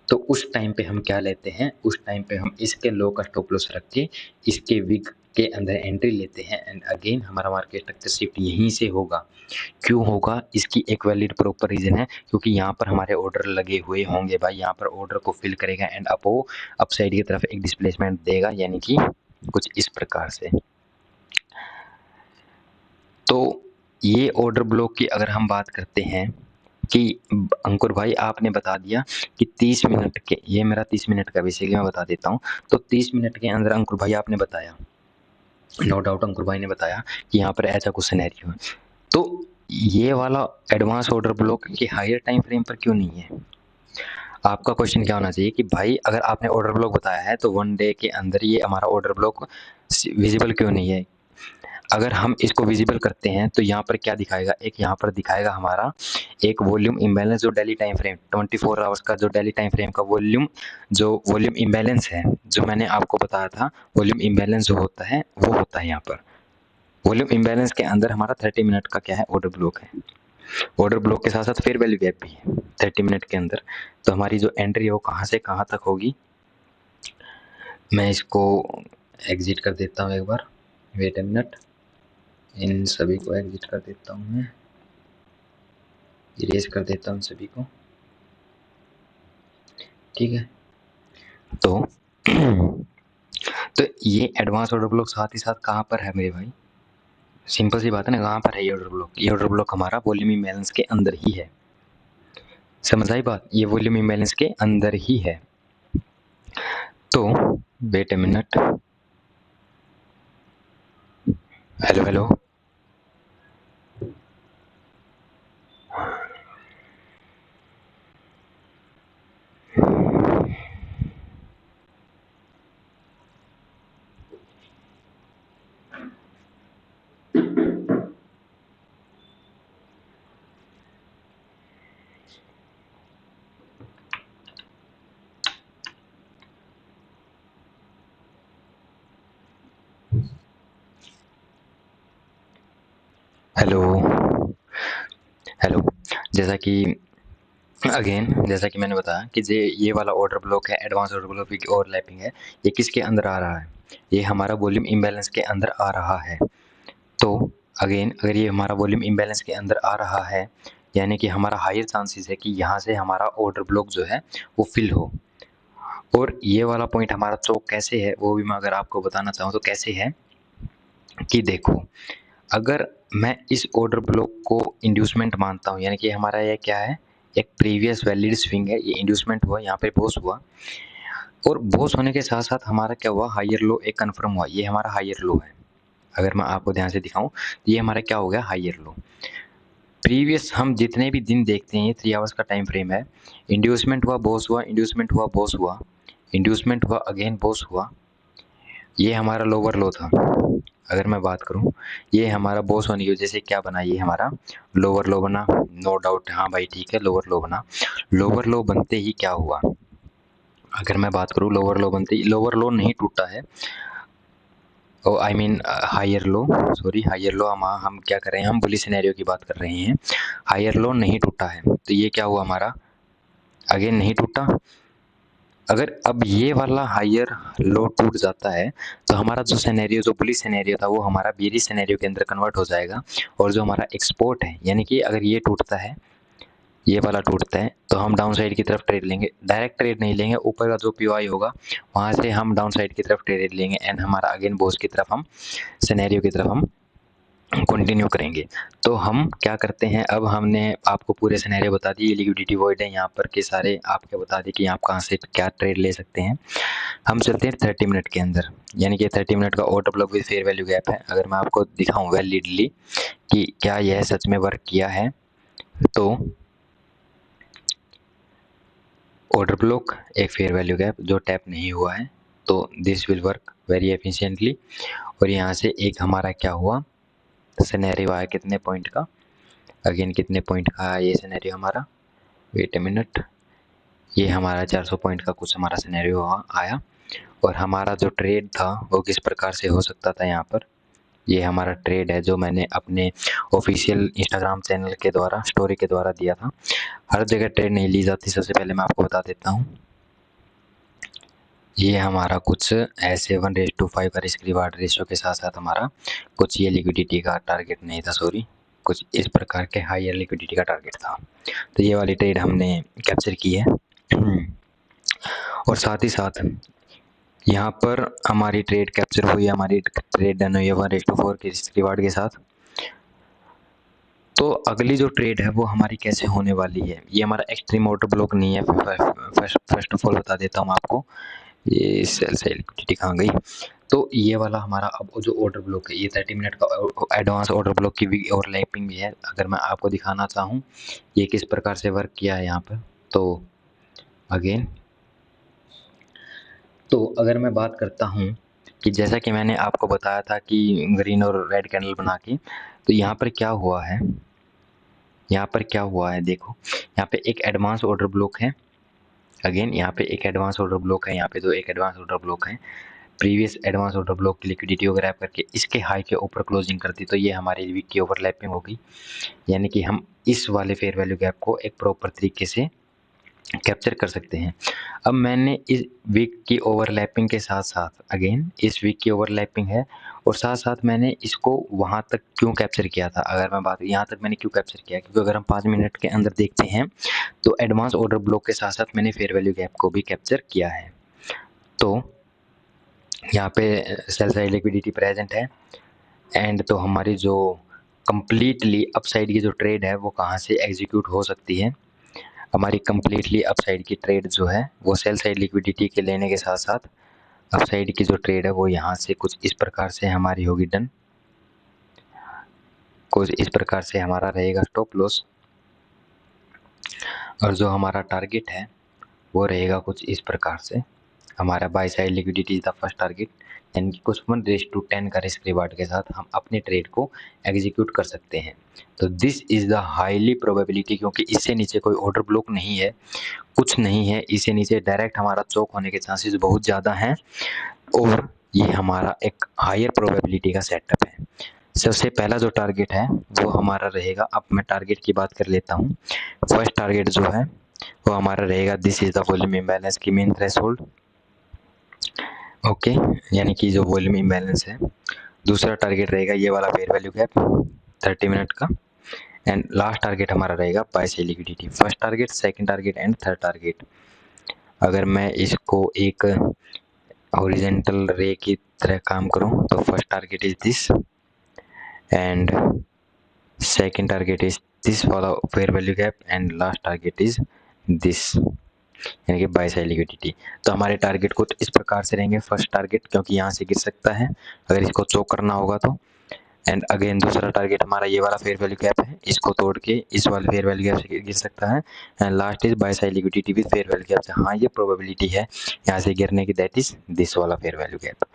तो उस टाइम पे हम क्या लेते हैं, उस टाइम पे हम इसके लो का स्टॉप लॉस रख के इसके विक के अंदर एंट्री लेते हैं एंड अगेन हमारा मार्केट स्ट्रक्चर शिफ्ट यहीं से होगा। क्यों होगा, इसकी एक वैलिड प्रॉपर रीज़न है, क्योंकि यहाँ पर हमारे ऑर्डर लगे हुए होंगे भाई, यहाँ पर ऑर्डर को फिल करेगा एंड अपसाइड की तरफ एक डिस्प्लेसमेंट देगा, यानी कि कुछ इस प्रकार से। तो ये ऑर्डर ब्लॉक की अगर हम बात करते हैं कि अंकुर भाई आपने बता दिया कि 30 मिनट के, ये मेरा 30 मिनट का बेसिकली मैं बता देता हूँ, तो 30 मिनट के अंदर अंकुर भाई आपने बताया, नो डाउट अंकुर भाई ने बताया कि यहाँ पर ऐसा कुछ सिनेरियो है। तो ये वाला एडवांस ऑर्डर ब्लॉक के हायर टाइम फ्रेम पर क्यों नहीं है? आपका क्वेश्चन क्या होना चाहिए कि भाई अगर आपने ऑर्डर ब्लॉक बताया है तो 1 डे के अंदर ये हमारा ऑर्डर ब्लॉक विजिबल क्यों नहीं है? अगर हम इसको विजिबल करते हैं तो यहाँ पर क्या दिखाएगा, एक यहाँ पर दिखाएगा हमारा एक वॉल्यूम इम्बैलेंस, जो डेली टाइम फ्रेम 24 आवर्स का जो डेली टाइम फ्रेम का वॉल्यूम इम्बैलेंस है, जो मैंने आपको बताया था, वॉल्यूम इम्बैलेंस जो होता है वो होता है यहाँ पर। वॉल्यूम इम्बैलेंस के अंदर हमारा 30 मिनट का क्या है, ऑर्डर ब्लॉक है। ऑर्डर ब्लॉक के साथ साथ फेयर वैल्यू गैप भी है 30 मिनट के अंदर। तो हमारी जो एंट्री है वो कहाँ से कहाँ तक होगी, मैं इसको एग्जिट कर देता हूँ एक बार, वेट ए मिनट, इन सभी को एग्जिट कर देता हूँ, मैं इरेज कर देता हूँ सभी को, ठीक है। तो तो ये एडवांस ऑर्डर ब्लॉक साथ ही साथ कहाँ पर है मेरे भाई, सिंपल सी बात है ना, कहाँ पर है ये ऑर्डर ब्लॉक? ये ऑर्डर ब्लॉक हमारा वॉल्यूम इम्बैलेंस के अंदर ही है, समझ आई बात, ये वॉल्यूम इम्बैलेंस के अंदर ही है। तो wait a minute, hello hello, hello hello, जैसा कि जैसा कि मैंने बताया कि ये वाला ऑर्डर ब्लॉक है, एडवांस ऑर्डर ब्लॉक की ओवरलैपिंग है, ये किसके अंदर आ रहा है, ये हमारा वॉल्यूम इम्बैलेंस के अंदर आ रहा है। तो अगेन अगर ये हमारा वॉल्यूम इम्बैलेंस के अंदर आ रहा है, यानी कि हमारा हायर चांसेस है कि यहाँ से हमारा ऑर्डर ब्लॉक जो है वो फिल हो। और ये वाला पॉइंट हमारा चौक कैसे है वो भी मैं अगर आपको बताना चाहूँ तो कैसे है कि देखो, अगर मैं इस ऑर्डर ब्लॉक को इंड्यूसमेंट मानता हूँ, यानी कि हमारा ये क्या है, एक प्रीवियस वैलिड स्विंग है, ये इंड्यूसमेंट हुआ, यहाँ पे बॉस हुआ, और बॉस होने के साथ साथ हमारा क्या हुआ, हायर लो एक कन्फर्म हुआ, ये हमारा हायर लो है। अगर मैं आपको ध्यान से दिखाऊं तो ये हमारा क्या हो गया, हायर लो। प्रीवियस हम जितने भी दिन देखते हैं, ये 3 आवर्स का टाइम फ्रेम है, इंड्यूसमेंट हुआ, बॉस हुआ, इंड्यूसमेंट हुआ, बॉस हुआ, इंड्यूसमेंट हुआ, अगेन बॉस हुआ, ये हमारा लोअर लो था। अगर मैं बात करूं, ये हमारा बॉस होने की वजह से क्या बना, ये हमारा लोअर लो बना, नो डाउट, हाँ भाई ठीक है, लोअर लो बना। लोअर लो बनते ही क्या हुआ, अगर मैं बात करूं, लोअर लो बनते ही, लोअर लो नहीं टूटा है, I mean higher low, sorry higher low, हम क्या कर रहे हैं, हम बुलिश सिनेरियो की बात कर रहे हैं, हायर लो नहीं टूटा है, तो ये क्या हुआ हमारा, अगेन नहीं टूटा। अगर अब ये वाला हायर लो टूट जाता है तो हमारा जो सिनेरियो, जो बुलिश सिनेरियो था, वो हमारा बेरिश सिनेरियो के अंदर कन्वर्ट हो जाएगा, और जो हमारा एक्सपोर्ट है, यानी कि अगर ये टूटता है, ये वाला टूटता है, तो हम डाउन साइड की तरफ ट्रेड लेंगे, डायरेक्ट ट्रेड नहीं लेंगे, ऊपर का जो पीओआई होगा वहाँ से हम डाउन साइड की तरफ ट्रेड लेंगे एंड हमारा अगेन बॉस की तरफ, हम सिनेरियो की तरफ हम कंटिन्यू करेंगे। तो हम क्या करते हैं, अब हमने आपको पूरे सिनेरियो बता दिए, लिक्विडिटी वॉइड है यहाँ पर के सारे, आपके बता दिए कि आप कहाँ से क्या ट्रेड ले सकते हैं। हम चलते हैं 30 मिनट के अंदर, यानी कि 30 मिनट का order block with fair value gap है। अगर मैं आपको दिखाऊं वैलिडली कि क्या यह सच में वर्क किया है, तो ऑर्डर ब्लॉक, एक फेयर वैल्यू गैप जो टैप नहीं हुआ है, तो this will work very efficiently. और यहाँ से एक हमारा क्या हुआ, सिनेरियो आया कितने पॉइंट का, अगेन कितने पॉइंट का आया ये सिनेरियो हमारा, वेट ए मिनट, ये हमारा 400 पॉइंट का कुछ हमारा सिनेरियो आया। और हमारा जो ट्रेड था वो किस प्रकार से हो सकता था, यहाँ पर ये हमारा ट्रेड है जो मैंने अपने ऑफिशियल इंस्टाग्राम चैनल के द्वारा, स्टोरी के द्वारा दिया था। हर जगह ट्रेड नहीं ली जाती, सबसे पहले मैं आपको बता देता हूँ। ये हमारा कुछ ऐसे 1:5 का रिस्क रिवार्ड रेशियो के साथ साथ हमारा कुछ ये लिक्विडिटी का टारगेट नहीं था, सॉरी, कुछ इस प्रकार के हायर लिक्विडिटी का टारगेट था। तो ये वाली ट्रेड हमने कैप्चर की है। और साथ ही साथ यहाँ पर हमारी ट्रेड कैप्चर हुई, हमारी ट्रेड डन हुई है 1:4 के रिस्क रिवार्ड के साथ। तो अगली जो ट्रेड है वो हमारी कैसे होने वाली है, ये हमारा एक्सट्रीम ऑर्डर ब्लॉक नहीं है। फर्स्ट ऑफ ऑल बता देता हूँ आपको, ये सेल से लिक्विडिटी कहाँ गई। तो ये वाला हमारा अब जो ऑर्डर ब्लॉक है, ये 30 मिनट का एडवांस ऑर्डर ब्लॉक की ओवरलैपिंग भी है। अगर मैं आपको दिखाना चाहूँ ये किस प्रकार से वर्क किया है यहाँ पर, तो अगेन, तो अगर मैं बात करता हूँ कि जैसा कि मैंने आपको बताया था कि ग्रीन और रेड कैंडल बना के, तो यहाँ पर क्या हुआ है, यहाँ पर क्या हुआ है देखो, यहाँ पे एक एडवांस ऑर्डर ब्लॉक है। अगेन यहाँ पे एक एडवांस ऑर्डर ब्लॉक है, यहाँ पे एक एडवांस ऑर्डर ब्लॉक है। प्रीवियस एडवांस ऑर्डर ब्लॉक की लिक्विडिटी को ग्रैब करके इसके हाई के ऊपर क्लोजिंग करती, तो ये हमारी वीक की ओवरलैपिंग होगी। यानी कि हम इस वाले फेयर वैल्यू गैप को एक प्रॉपर तरीके से कैप्चर कर सकते हैं। अब मैंने इस वीक की ओवरलैपिंग के साथ साथ, अगेन इस वीक की ओवरलैपिंग है, और साथ साथ मैंने इसको वहाँ तक क्यों कैप्चर किया था, अगर मैं बात यहाँ तक मैंने क्यों कैप्चर किया, क्योंकि अगर हम 5 मिनट के अंदर देखते हैं तो एडवांस ऑर्डर ब्लॉक के साथ साथ मैंने फेयर वैल्यू गैप को भी कैप्चर किया है। तो यहाँ पे सेल साइड लिक्विडिटी प्रेजेंट है, एंड तो हमारी जो कंप्लीटली अपसाइड की जो ट्रेड है वो कहाँ से एग्जीक्यूट हो सकती है। हमारी कंप्लीटली अपसाइड की ट्रेड जो है वो सेल साइड लिक्विडिटी के लेने के साथ साथ अपसाइड की जो ट्रेड है वो यहाँ से कुछ इस प्रकार से हमारी होगी डन। कुछ इस प्रकार से हमारा रहेगा स्टॉप लॉस, और जो हमारा टारगेट है वो रहेगा कुछ इस प्रकार से। हमारा bye side liquidity is the first target, यानी कि कुछ 1:10 का रिस्क रिवार्ड के साथ हम अपने ट्रेड को एग्जीक्यूट कर सकते हैं। तो this is the highly probability, क्योंकि इससे नीचे कोई ऑर्डर ब्लॉक नहीं है, कुछ नहीं है, इससे नीचे डायरेक्ट हमारा चौक होने के चांसेस बहुत ज़्यादा हैं, और ये हमारा एक हायर प्रोबेबिलिटी का सेटअप है। सबसे पहला जो टारगेट है वो हमारा रहेगा, अब मैं टारगेट की बात कर लेता हूँ। फर्स्ट टारगेट जो है वो हमारा रहेगा, this is the volume imbalance की मेन थ्रेशोल्ड, ओके, यानी कि जो वॉल्यूम इम्बैलेंस है। दूसरा टारगेट रहेगा ये वाला फेयर वैल्यू गैप 30 मिनट का, एंड लास्ट टारगेट हमारा रहेगा bye side liquidity. First target, second target and third target. अगर मैं इसको एक हॉरिजॉन्टल रे की तरह काम करूं तो first target is this, and second target is this वाला fair value gap, and last target is this, यानी कि बाय साइड लिक्विडिटी। तो हमारे टारगेट कुछ इस प्रकार से रहेंगे। फर्स्ट टारगेट क्योंकि यहाँ से गिर सकता है अगर इसको चोक करना होगा तो, एंड अगेन दूसरा टारगेट हमारा ये वाला फेयर वैल्यू गैप है, इसको तोड़ के इस वाले फेयर वैल्यू गैप से गिर सकता है, and last is by side liquidity with fair value gap से। हाँ, ये प्रोबेबिलिटी है यहाँ से गिरने की, दैट इज दिस वाला फेयर वैल्यू गैप।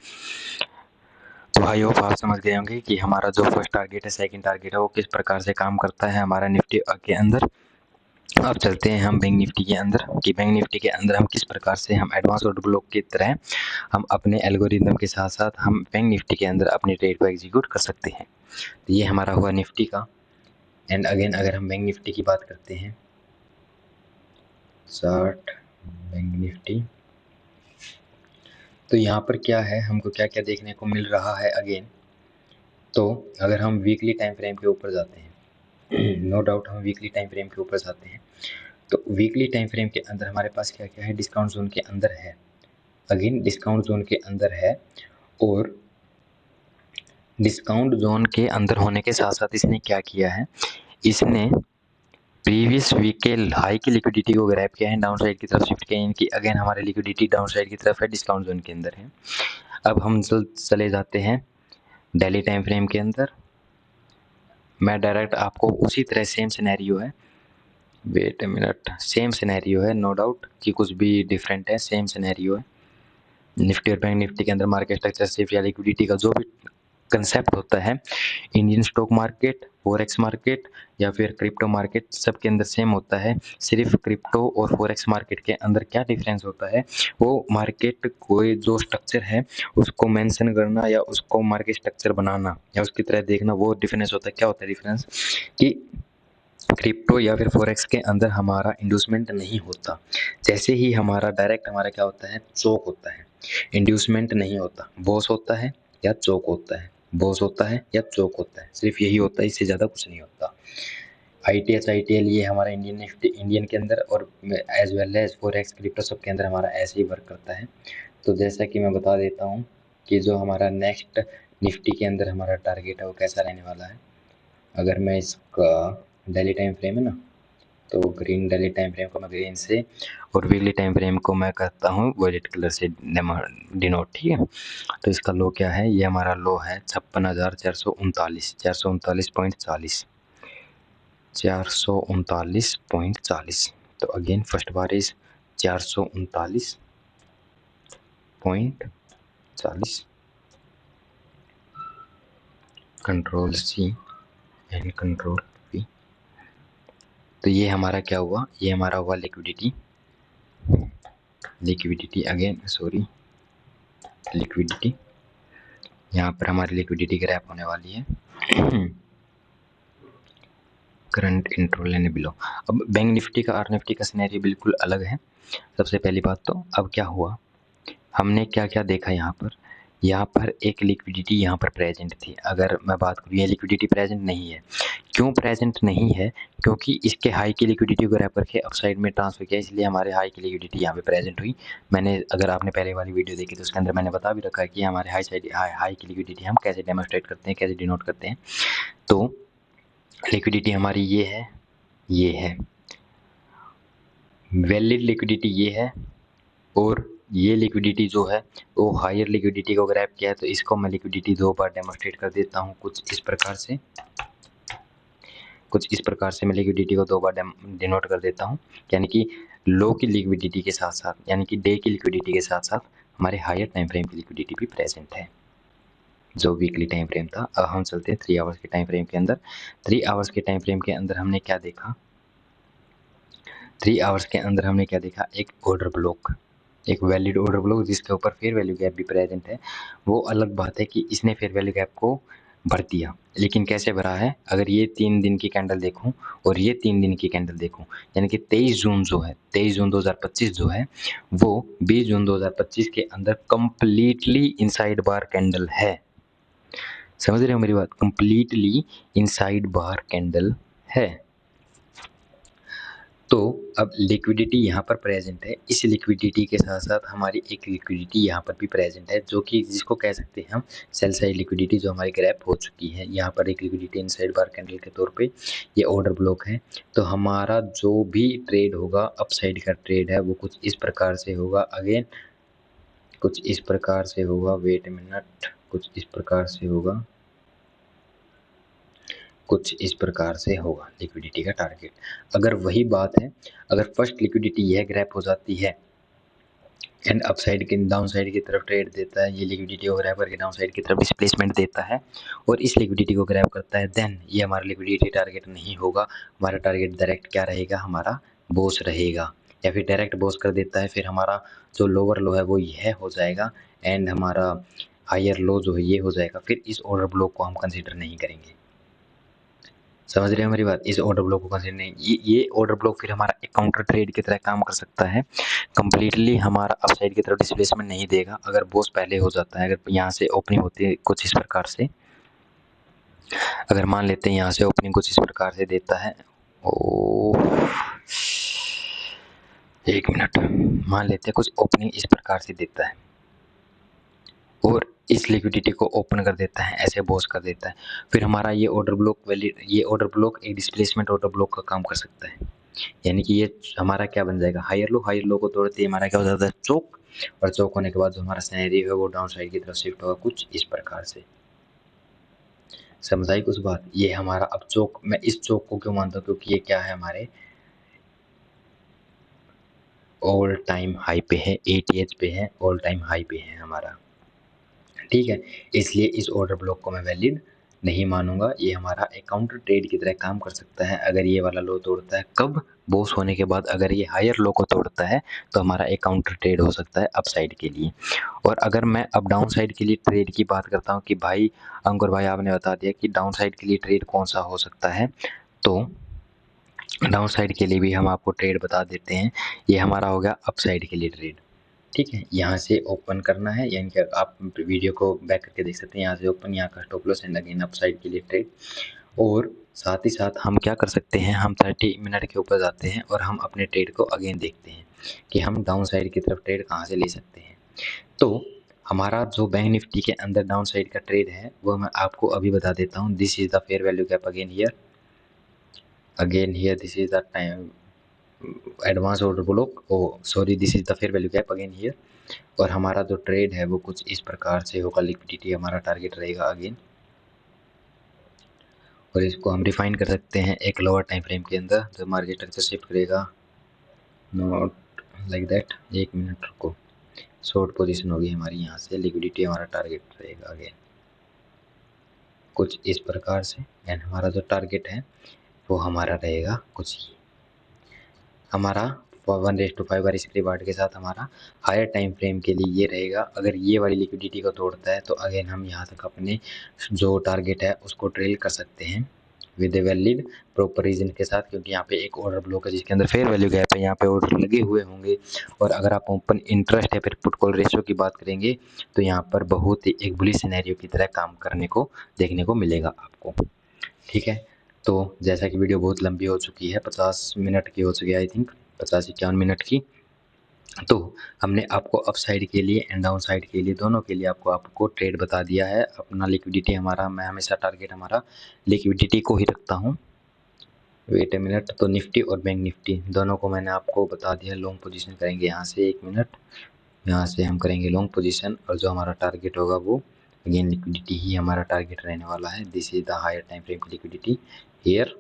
तो आई होप आप समझ गए होंगे कि हमारा जो फर्स्ट टारगेट है, सेकंड टारगेट है, वो किस प्रकार से काम करता है हमारा निफ्टी के अंदर। अब चलते हैं हम बैंक निफ्टी के अंदर, कि बैंक निफ्टी के अंदर हम किस प्रकार से हम एडवांस ऑर्डर ब्लॉक की तरह हम अपने एल्गोरिदम के साथ साथ हम बैंक निफ्टी के अंदर अपनी ट्रेड को एग्जीक्यूट कर सकते हैं। तो ये हमारा हुआ निफ्टी का। एंड अगेन अगर हम बैंक निफ्टी की बात करते हैं, चार्ट बैंक निफ्टी, तो यहाँ पर क्या है, हमको क्या क्या देखने को मिल रहा है अगेन। तो अगर हम वीकली टाइम फ्रेम के ऊपर जाते हैं, नो डाउट हम वीकली टाइम फ्रेम के ऊपर जाते हैं, तो वीकली टाइम फ्रेम के अंदर हमारे पास क्या क्या है, डिस्काउंट जोन के अंदर है। अगेन डिस्काउंट जोन के अंदर है, और डिस्काउंट जोन के अंदर होने के साथ साथ इसने क्या किया है, इसने प्रीवियस वीक के हाई की लिक्विडिटी को ग्रैब किया है, डाउन साइड की तरफ शिफ्ट किया है, इनकी अगेन हमारी लिक्विडिटी डाउन साइड की तरफ है, डिस्काउंट जोन के अंदर है। अब हम चले जाते हैं डेली टाइम फ्रेम के अंदर। मैं डायरेक्ट आपको उसी तरह सेम सिनेरियो है, wait a minute, same scenario है, नो डाउट कि कुछ भी डिफरेंट है, सेम सिनेरियो है। निफ्टी और बैंक निफ्टी के अंदर मार्केट स्ट्रक्चर शिफ्ट या लिक्विडिटी का जो भी कंसेप्ट होता है, Indian stock market, forex market या फिर क्रिप्टो मार्केट, सब के अंदर सेम होता है। सिर्फ क्रिप्टो और फॉरेक्स मार्केट के अंदर क्या डिफरेंस होता है, वो मार्केट कोई जो स्ट्रक्चर है उसको मेंशन करना या उसको मार्केट स्ट्रक्चर बनाना या उसकी तरह देखना, वो डिफरेंस होता है। क्या होता है डिफरेंस, कि क्रिप्टो या फिर फॉरेक्स के अंदर हमारा इंडोसमेंट नहीं होता। जैसे ही हमारा डायरेक्ट हमारा क्या होता है, चोक होता है, इंड्यूसमेंट नहीं होता, बॉस होता है या चोक होता है, बॉस होता है या चोक होता है, सिर्फ यही होता है, इससे ज़्यादा कुछ नहीं होता। ITH ITL ये हमारा इंडियन के अंदर और as well as forex crypto सब के अंदर हमारा ऐसे ही वर्क करता है। तो जैसा कि मैं बता देता हूँ कि जो हमारा नेक्स्ट निफ्टी के अंदर हमारा टारगेट है वो कैसा रहने वाला है। अगर मैं इसका डेली टाइम फ्रेम है ना, तो ग्रीन डेली टाइम फ्रेम को मैं ग्रीन से और वीकली टाइम फ्रेम को मैं करता हूँ वॉयलेट कलर से डिनोट, ठीक है। तो इसका लो क्या है, ये हमारा लो है 56,439, 439.40, 439.40। तो again first bar is 439.40, control C and control V। तो ये हमारा क्या हुआ, ये हमारा हुआ लिक्विडिटी अगेन सॉरी लिक्विडिटी। यहाँ पर हमारी लिक्विडिटी ग्रैप होने वाली है करंट इंटरवल एंड बिलो। अब बैंक निफ्टी का और निफ्टी का सिनेरियो बिल्कुल अलग है। सबसे पहली बात तो अब क्या हुआ, हमने क्या क्या देखा यहाँ पर एक लिक्विडिटी यहाँ पर प्रेजेंट थी। अगर मैं बात करूँ, ये लिक्विडिटी प्रेजेंट नहीं है। क्यों प्रेजेंट नहीं है, क्योंकि इसके हाई की लिक्विडिटी को रैप करके अपसाइड में ट्रांसफर किया, इसलिए हमारे हाई की लिक्विडिटी यहाँ पे प्रेजेंट हुई। मैंने, अगर आपने पहले वाली वीडियो देखी तो उसके अंदर मैंने बता भी रखा है कि हमारे हाई की लिक्विडिटी हम कैसे डेमोस्ट्रेट करते हैं, कैसे डिनोट करते हैं। तो लिक्विडिटी हमारी ये है वैलिड लिक्विडिटी ये है, और ये लिक्विडिटी जो है वो हायर लिक्विडिटी को ग्रैब किया है। तो इसको मैं लिक्विडिटी दो बार डेमोस्ट्रेट कर देता हूँ कुछ इस प्रकार से मैं लिक्विडिटी को दो बार डिनोट कर देता हूँ। यानी कि लो की लिक्विडिटी के साथ साथ, यानी कि डे की लिक्विडिटी के साथ साथ हमारे हायर टाइम फ्रेम की लिक्विडिटी भी प्रेजेंट है, जो वीकली टाइम फ्रेम था। अब हम चलते हैं 3 आवर्स के टाइम फ्रेम के अंदर। 3 आवर्स के टाइम फ्रेम के अंदर हमने क्या देखा, 3 आवर्स के अंदर हमने क्या देखा, एक ऑर्डर ब्लॉक, एक वैलिड ऑर्डर ब्लॉक जिसके ऊपर फेयर वैल्यू गैप भी प्रेजेंट है। वो अलग बात है कि इसने फेयर वैल्यू गैप को भर दिया, लेकिन कैसे भरा है, अगर ये 3 दिन की कैंडल देखूं और ये 3 दिन की कैंडल देखूं, यानी कि 23 जून जो है, 23 जून 2025 जो है, वो 20 जून 2025 के अंदर कंप्लीटली इनसाइड बार कैंडल है। समझ रहे हो मेरी बात, कंप्लीटली इनसाइड बार कैंडल है। तो अब लिक्विडिटी यहाँ पर प्रेजेंट है, इस लिक्विडिटी के साथ साथ हमारी एक लिक्विडिटी यहाँ पर भी प्रेजेंट है, जो कि जिसको कह सकते हैं हम सेल साइड लिक्विडिटी, जो हमारी ग्रैप हो चुकी है। यहाँ पर एक लिक्विडिटी इनसाइड बार कैंडल के तौर पे ये ऑर्डर ब्लॉक है। तो हमारा जो भी ट्रेड होगा, अपसाइड का ट्रेड है, वो कुछ इस प्रकार से होगा। अगेन कुछ इस प्रकार से होगा, वेट मिनट, कुछ इस प्रकार से होगा, कुछ इस प्रकार से होगा लिक्विडिटी का टारगेट। अगर वही बात है, अगर फर्स्ट लिक्विडिटी यह ग्रैप हो जाती है एंड अपसाइड के डाउन साइड की तरफ ट्रेड देता है, ये लिक्विडिटी को ग्रैब करके डाउन साइड की तरफ डिस्प्लेसमेंट देता है और इस लिक्विडिटी को ग्रैब करता है, देन ये हमारा लिक्विडिटी टारगेट नहीं होगा। हमारा टारगेट डायरेक्ट क्या रहेगा, हमारा बॉस रहेगा, या फिर डायरेक्ट बॉस कर देता है। फिर हमारा जो लोअर लो है वो यह हो जाएगा एंड हमारा हायर लो जो है ये हो जाएगा। फिर इस ऑर्डर ब्लॉक को हम कंसिडर नहीं करेंगे। समझ रहे हैं मेरी बात, इस ऑर्डर ब्लॉक को कंसिडर नहीं, ये ऑर्डर ब्लॉक फिर हमारा एक काउंटर ट्रेड की तरह काम कर सकता है। कंप्लीटली हमारा अपसाइड की तरफ डिस्प्लेसमेंट नहीं देगा। अगर बॉस पहले हो जाता है, अगर यहाँ से ओपनिंग होती है कुछ इस प्रकार से, अगर मान लेते हैं यहाँ से ओपनिंग कुछ इस प्रकार से देता है, ओ एक मिनट, मान लेते हैं कुछ ओपनिंग इस प्रकार से देता है और इस लिक्विडिटी को ओपन कर देता है, ऐसे बॉस कर देता है, फिर हमारा ये ऑर्डर ब्लॉक वैलिड, ये ऑर्डर ब्लॉक एक डिस्प्लेसमेंट ऑर्डर ब्लॉक का काम कर सकता है। यानी कि ये हमारा क्या बन जाएगा, हायर लो को तोड़ते ही हमारा क्या हो जाता है, चौक, और चौक होने के बाद जो हमारा सिनेरियो है वो डाउन साइड की तरफ शिफ्ट होगा कुछ इस प्रकार से। समझाई कुछ बात, ये हमारा अब चौक, मैं इस चौक को क्यों मानता हूँ, क्योंकि ये क्या है, हमारे ऑल टाइम हाई पे है, ATH पे है, ऑल टाइम हाई पे है हमारा, ठीक है। इसलिए इस ऑर्डर ब्लॉक को मैं वैलिड नहीं मानूंगा। ये हमारा एक काउंटर ट्रेड की तरह काम कर सकता है अगर ये वाला लो तोड़ता है, कब, बॉस होने के बाद। अगर ये हायर लो को तोड़ता है तो हमारा एक काउंटर ट्रेड हो सकता है अपसाइड के लिए। और अगर मैं अब डाउन साइड के लिए ट्रेड की बात करता हूँ कि भाई अंकुर भाई आपने बता दिया कि डाउन साइड के लिए ट्रेड कौन सा हो सकता है, तो डाउन साइड के लिए भी हम आपको ट्रेड बता देते हैं। ये हमारा हो गया अपसाइड के लिए ट्रेड, ठीक है, यहाँ से ओपन करना है, यानी कि आप वीडियो को बैक करके देख सकते हैं। यहाँ से ओपन, यहाँ का stop loss and again up side के लिए ट्रेड। और साथ ही साथ हम क्या कर सकते हैं, हम 30 मिनट के ऊपर जाते हैं और हम अपने ट्रेड को अगेन देखते हैं कि हम डाउन साइड की तरफ ट्रेड कहाँ से ले सकते हैं। तो हमारा जो बैंक निफ्टी के अंदर डाउन साइड का ट्रेड है वो मैं आपको अभी बता देता हूँ। This is the fair value gap again here this is the time advance order block, sorry, this is the fair value gap again here. और हमारा जो ट्रेड है वो कुछ इस प्रकार से होगा। लिक्विडिटी हमारा टारगेट रहेगा अगेन, और इसको हम डिफाइन कर सकते हैं एक लोअर टाइम फ्रेम के अंदर। जब मार्केट अच्छा शिफ्ट करेगा, नॉट लाइक दैट, 1 मिनट रुको, शॉर्ट पोजीशन होगी हमारी। यहाँ से लिक्विडिटी हमारा टारगेट रहेगा अगेन कुछ इस प्रकार से। एंड हमारा जो टारगेट है वो हमारा रहेगा कुछ ये, हमारा 1:5 बार इसके रिवार्ड के साथ हमारा हायर टाइम फ्रेम के लिए ये रहेगा। अगर ये वाली लिक्विडिटी को तोड़ता है तो अगेन हम यहाँ तक अपने जो टारगेट है उसको ट्रेल कर सकते हैं with a valid proper reason के साथ, क्योंकि यहाँ पे एक ऑर्डर ब्लॉक है जिसके अंदर फेयर वैल्यू गैप है, यहाँ पे ऑर्डर लगे हुए होंगे। और अगर आप ओपन इंटरेस्ट या फिर पुट कॉल रेशियो की बात करेंगे तो यहाँ पर बहुत ही एक बुलिश सिनेरियो की तरह काम करने को देखने को मिलेगा आपको। ठीक है, तो जैसा कि वीडियो बहुत लंबी हो चुकी है, 50 मिनट की हो चुकी है, आई थिंक 50-51 मिनट की। तो हमने आपको अप साइड के लिए एंड डाउन साइड के लिए, दोनों के लिए आपको ट्रेड बता दिया है। अपना लिक्विडिटी हमारा, मैं हमेशा टारगेट हमारा लिक्विडिटी को ही रखता हूँ। वेट ए मिनट, तो निफ्टी और बैंक निफ्टी दोनों को मैंने आपको बता दिया। लॉन्ग पोजीशन करेंगे यहाँ से, 1 मिनट, यहाँ से हम करेंगे लॉन्ग पोजीशन, और जो हमारा टारगेट होगा वो अगेन लिक्विडिटी ही हमारा टारगेट रहने वाला है। This is the higher time frame की लिक्विडिटी हियर।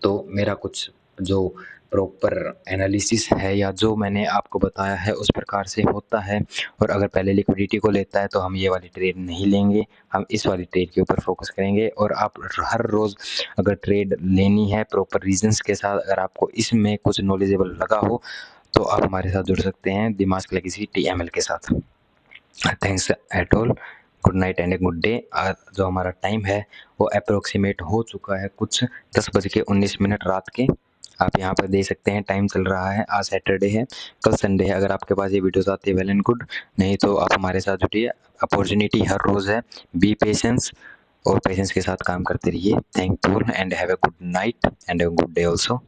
तो मेरा कुछ जो प्रॉपर एनालिसिस है या जो मैंने आपको बताया है उस प्रकार से होता है। और अगर पहले लिक्विडिटी को लेता है तो हम ये वाली ट्रेड नहीं लेंगे, हम इस वाली ट्रेड के ऊपर फोकस करेंगे। और आप हर रोज़ अगर ट्रेड लेनी है प्रॉपर रीजंस के साथ, अगर आपको इसमें कुछ नॉलेजेबल लगा हो तो आप हमारे साथ जुड़ सकते हैं दिमाग लेगेसी TML के साथ। Thanks at all, good night and a good day. जो हमारा टाइम है वो अप्रोक्सीमेट हो चुका है कुछ 10:19 रात के। आप यहाँ पर देख सकते हैं टाइम चल रहा है। आज सैटरडे है, कल संडे है। अगर आपके पास ये वीडियोस आती है वेल एंड गुड, नहीं तो आप हमारे साथ जुड़िए। अपॉर्चुनिटी हर रोज़ है, बी पेशेंस, और पेशेंस के साथ काम करते रहिए। Thank you and have a good night and a good day also.